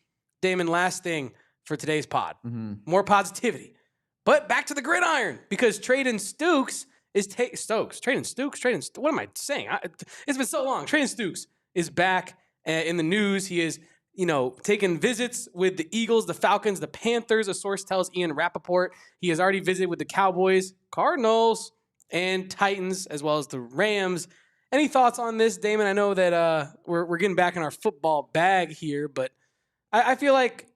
Damon, last thing for today's pod. More positivity. But back to the gridiron, because Treydan Stukes is what am I saying? It's been so long. Treydan Stukes is back in the news. He is, taking visits with the Eagles, the Falcons, the Panthers. A source tells Ian Rappaport he has already visited with the Cowboys, Cardinals, and Titans, as well as the Rams. Any thoughts on this, Damon? I know that we're getting back in our football bag here, but I feel like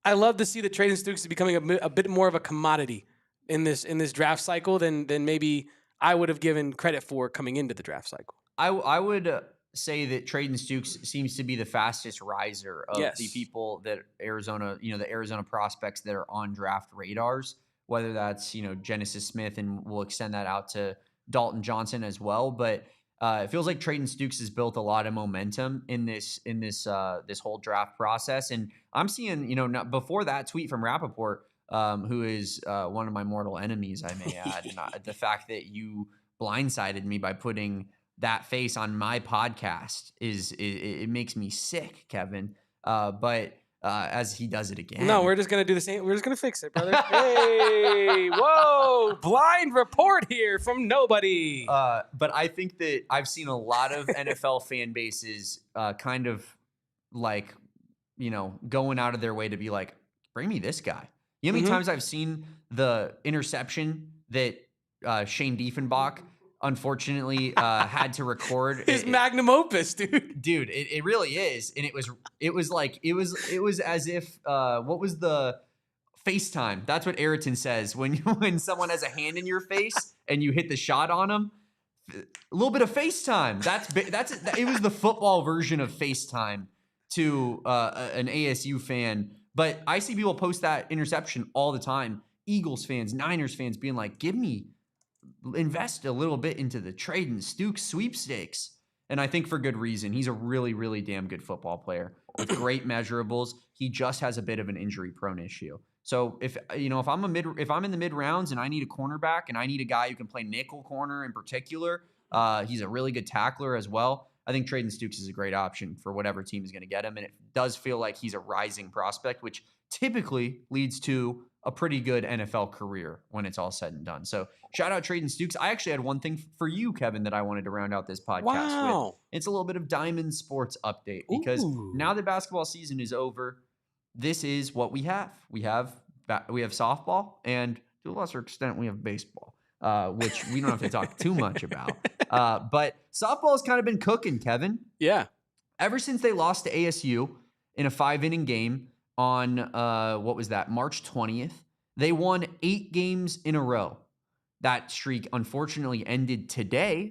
I love to see that Treydan Stukes is becoming a bit more of a commodity in this draft cycle than maybe I would have given credit for coming into the draft cycle. I would say that Treydan Stukes seems to be the fastest riser of the people that Arizona, the Arizona prospects that are on draft radars, whether that's, Genesis Smith, and we'll extend that out to Dalton Johnson as well. But it feels like Treydan Stukes has built a lot of momentum in this whole draft process. And I'm seeing, before that tweet from Rappaport, who is one of my mortal enemies, I may add, the fact that you blindsided me by putting that face on my podcast it makes me sick, Kevin. But as he does it again. No, we're just going to do the same. We're just going to fix it, brother. Hey, whoa, blind report here from nobody. But I think that I've seen a lot of NFL fan bases kind of like, going out of their way to be like, bring me this guy. You know how many times I've seen the interception that Shane Diefenbach unfortunately had to record? His magnum opus, dude. Dude, it really is. And it was as if what was the FaceTime? That's what Ayrton says when someone has a hand in your face and you hit the shot on them. A little bit of FaceTime. It was the football version of FaceTime to an ASU fan. But I see people post that interception all the time. Eagles fans, Niners fans being like, invest a little bit into the Treydan Stukes sweepstakes. And I think for good reason. He's a really, really damn good football player with great measurables. He just has a bit of an injury-prone issue. So if I'm in the mid rounds and I need a cornerback and I need a guy who can play nickel corner in particular, he's a really good tackler as well. I think Treydan Stukes is a great option for whatever team is going to get him. And it does feel like he's a rising prospect, which typically leads to a pretty good NFL career when it's all said and done. So shout out Treydan Stukes. I actually had one thing for you, Kevin, that I wanted to round out this podcast with. It's a little bit of Diamond Sports update because now that basketball season is over, this is what we have. We have softball, and to a lesser extent, we have baseball, which we don't have to talk too much about. But softball has kind of been cooking, Kevin. Yeah. Ever since they lost to ASU in a 5-inning game on, March 20th, they won 8 games in a row. That streak unfortunately ended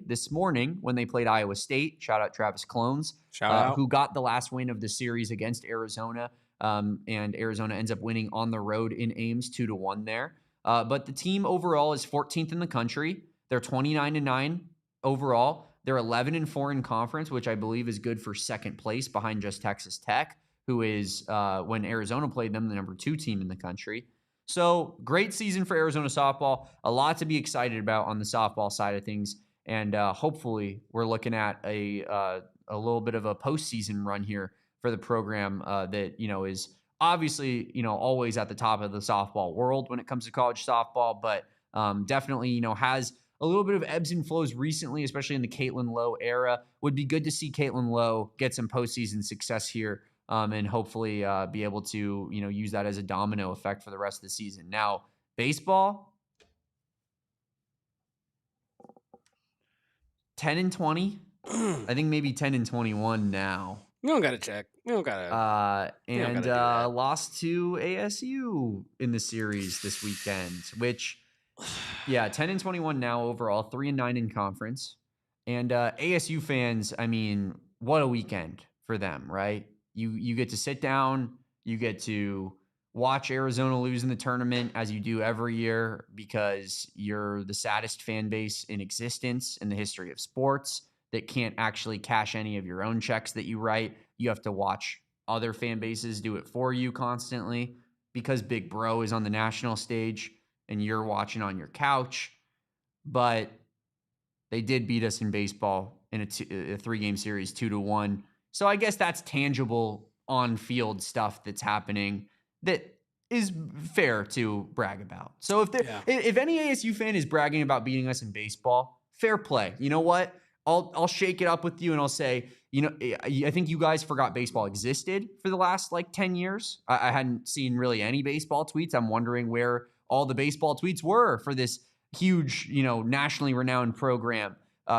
this morning, when they played Iowa State. Shout out Travis Clones, who got the last win of the series against Arizona. And Arizona ends up winning on the road in Ames 2-1 there. But the team overall is 14th in the country. They're 29-9 overall. They're 11-4 in conference, which I believe is good for second place behind just Texas Tech, who is, when Arizona played them, the number 2 team in the country. So great season for Arizona softball. A lot to be excited about on the softball side of things. And hopefully we're looking at a little bit of a postseason run here for the program that, is obviously, always at the top of the softball world when it comes to college softball, but definitely, has a little bit of ebbs and flows recently, especially in the Caitlin Lowe era. Would be good to see Caitlin Lowe get some postseason success here and hopefully be able to, use that as a domino effect for the rest of the season. Now, baseball, 10-20. I think maybe 10-21 now. We don't gotta check. We don't gotta. And do that. lost to ASU in the series this weekend, which, 10-21 now overall, 3-9 in conference. And ASU fans, I mean, what a weekend for them, right? You get to sit down, you get to watch Arizona lose in the tournament as you do every year because you're the saddest fan base in existence in the history of sports that can't actually cash any of your own checks that you write. You have to watch other fan bases do it for you constantly because Big Bro is on the national stage and you're watching on your couch. But they did beat us in baseball in a 3-game series, 2-1. So I guess that's tangible on-field stuff that's happening that is fair to brag about. So if any ASU fan is bragging about beating us in baseball, fair play. You know what? I'll shake it up with you and I'll say, I think you guys forgot baseball existed for the last 10 years. I hadn't seen really any baseball tweets. I'm wondering where all the baseball tweets were for this huge, nationally renowned program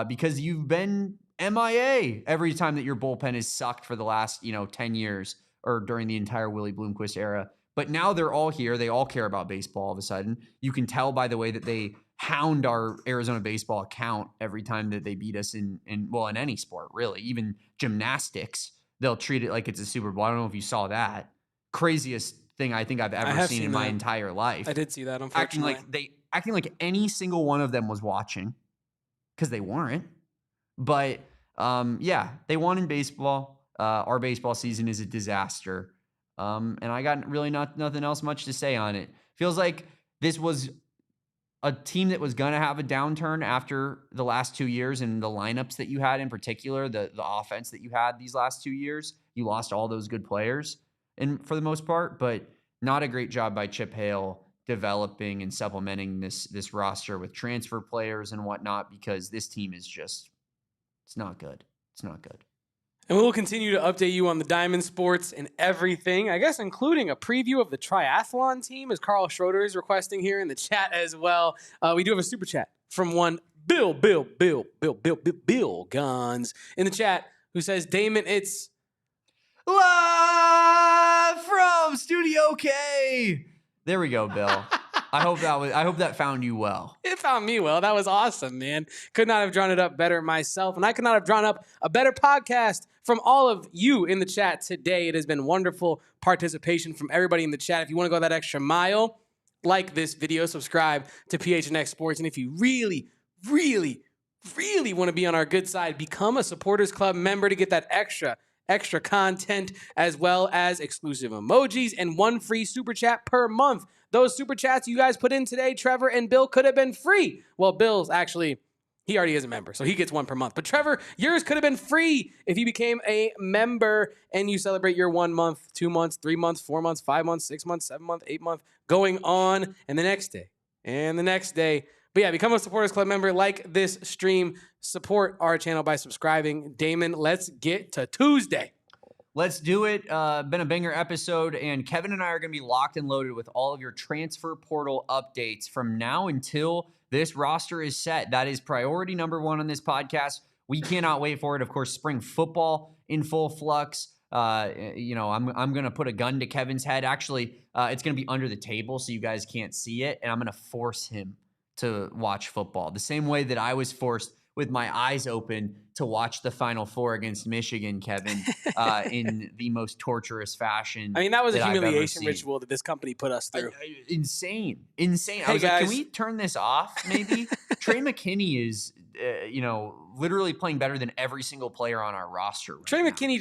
because you've been MIA every time that your bullpen has sucked for the last, 10 years or during the entire Willie Bloomquist era. But now they're all here. They all care about baseball all of a sudden. You can tell by the way that they hound our Arizona baseball account every time that they beat us in any sport, really. Even gymnastics, they'll treat it like it's a Super Bowl. I don't know if you saw that. Craziest thing I think I've ever seen in my entire life. I did see that, unfortunately. Acting like any single one of them was watching because they weren't. But, they won in baseball. Our baseball season is a disaster. And I got really nothing else much to say on it. Feels like this was a team that was going to have a downturn after the last 2 years and the lineups that you had in particular, the offense that you had these last 2 years. You lost all those good players and for the most part, but not a great job by Chip Hale developing and supplementing this roster with transfer players and whatnot, because this team is just, it's not good. It's not good. And we will continue to update you on the Diamond Sports and everything, I guess, including a preview of the triathlon team, as Carl Schroeder is requesting here in the chat as well. We do have a super chat from one Bill Guns in the chat who says, Damon, it's live from Studio K. There we go, Bill. I hope that found you well. It found me well. That was awesome, man. Could not have drawn it up better myself, and I could not have drawn up a better podcast from all of you in the chat today. It has been wonderful participation from everybody in the chat. If you want to go that extra mile, like this video, subscribe to PHNX Sports, and if you really, really, really want to be on our good side, become a Supporters Club member to get that extra content, as well as exclusive emojis and one free super chat per month. Those super chats you guys put in today, Trevor and Bill, could have been free. Well, Bill's actually, he already is a member, so he gets one per month. But Trevor, yours could have been free if you became a member and you celebrate your 1 month, 2 months, 3 months, 4 months, 5 months, 6 months, 7 months, 8 months, going on, and the next day, and the next day. But yeah, become a Supporters Club member, like this stream, support our channel by subscribing. Damon, let's get to Tuesday. Let's do it. Been a banger episode, and Kevin and I are going to be locked and loaded with all of your transfer portal updates from now until this roster is set. That is priority number one on this podcast. We cannot wait for it. Of course, spring football in full flux. I'm going to put a gun to Kevin's head. Actually, it's going to be under the table so you guys can't see it, and I'm going to force him to watch football the same way that I was forced with my eyes open to watch the Final Four against Michigan, Kevin, in the most torturous fashion. I mean, that was a humiliation ritual that this company put us through. Insane. Hey, I was guys. like, can we turn this off, maybe? Trey McKinney is, literally playing better than every single player on our roster. Right Trey now. McKinney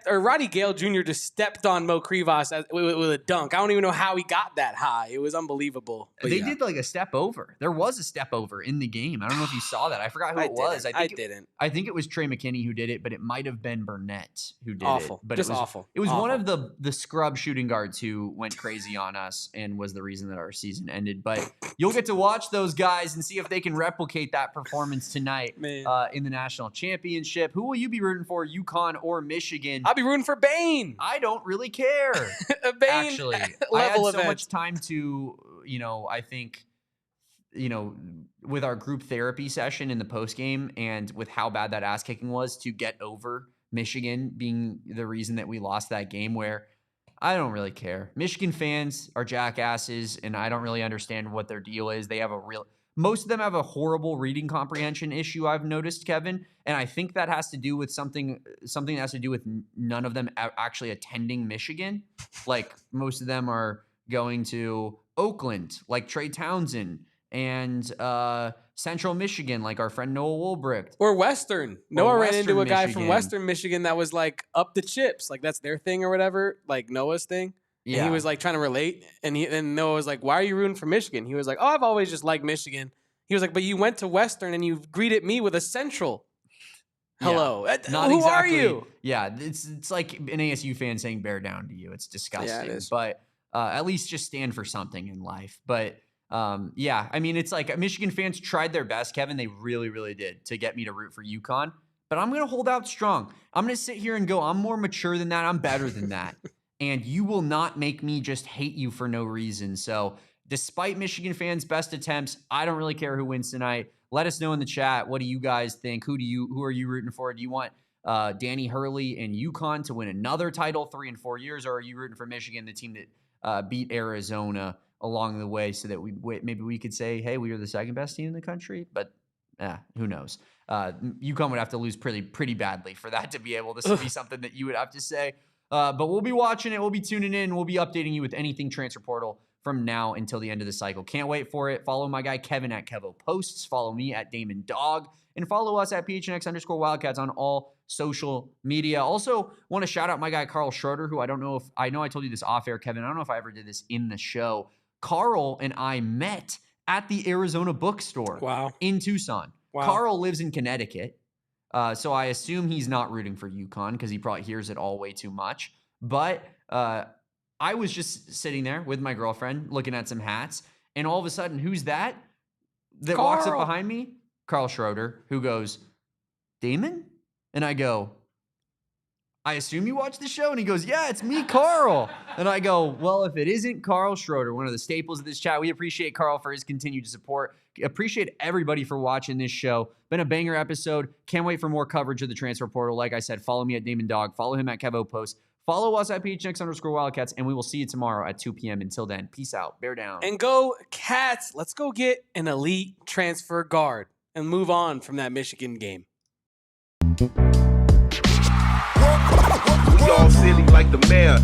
Roddy Gale Jr. just stepped on Mo Krivas with a dunk. I don't even know how he got that high. It was unbelievable. But they did like a step over. There was a step over in the game. I don't know if you saw that. I forgot who it was. I didn't. I think it was Trey McKinney who did it, but it might have been Burnett who did awful. it. But just it was awful. It was awful. one of the scrub shooting guards who went crazy on us and was the reason that our season ended. But you'll get to watch those guys and see if they can replicate that performance tonight in the national championship. Who will you be rooting for, UConn or Michigan? I'll be rooting for Bane. I don't really care. Bane Actually, I had so much time to, I think, with our group therapy session in the post game and with how bad that ass kicking was to get over Michigan being the reason that we lost that game, where I don't really care. Michigan fans are jackasses, and I don't really understand what their deal is. Most of them have a horrible reading comprehension issue, I've noticed, Kevin. And I think that has to do with something that has to do with none of them actually attending Michigan. Like, most of them are going to Oakland, like Trey Townsend, and Central Michigan, like our friend Noah Wolbricht. Or Western. Noah ran into a guy Michigan. from Western Michigan that was like up the chips. Like, that's their thing or whatever, like Noah's thing. Yeah. And he was like trying to relate. And Noah was like, why are you rooting for Michigan? He was like, oh, I've always just liked Michigan. He was like, but you went to Western and you greeted me with a Central. Hello. Yeah, Who exactly, are you? Yeah, it's like an ASU fan saying bear down to you. It's disgusting. Yeah, it is. But at least just stand for something in life. But yeah, I mean, it's like Michigan fans tried their best, Kevin. They really, really did to get me to root for UConn. But I'm going to hold out strong. I'm going to sit here and go, I'm more mature than that. I'm better than that. And you will not make me just hate you for no reason. So despite Michigan fans' best attempts, I don't really care who wins tonight. Let us know in the chat. What do you guys think? Who are you rooting for? Do you want Danny Hurley and UConn to win another title 3 in 4 years? Or are you rooting for Michigan, the team that beat Arizona along the way, so that maybe we could say, hey, we are the second best team in the country? But who knows? UConn would have to lose pretty badly for that to be able to be something that you would have to say. But we'll be watching it. We'll be tuning in. We'll be updating you with anything transfer portal from now until the end of the cycle. Can't wait for it. Follow my guy Kevin at Kevo Posts. Follow me at Damon Dog. And follow us at PHNX_Wildcats on all social media. Also, want to shout out my guy Carl Schroeder, who I know I told you this off air, Kevin. I don't know if I ever did this in the show. Carl and I met at the Arizona bookstore in Tucson. Wow. Carl lives in Connecticut. So I assume he's not rooting for UConn because he probably hears it all way too much. But I was just sitting there with my girlfriend looking at some hats. And all of a sudden, who's that walks up behind me? Carl Schroeder, who goes, Damon? And I go, I assume you watch the show? And he goes, yeah, it's me, Carl. And I go, well, if it isn't Carl Schroeder, one of the staples of this chat, we appreciate Carl for his continued support. Appreciate everybody for watching this show. Been a banger episode. Can't wait for more coverage of the transfer portal. Like I said, follow me at Damon Dog. Follow him at Kevo Post. Follow us at PHNX_Wildcats, and we will see you tomorrow at 2 p.m. Until then, peace out. Bear down. And go Cats. Let's go get an elite transfer guard and move on from that Michigan game. We all silly like the mayor.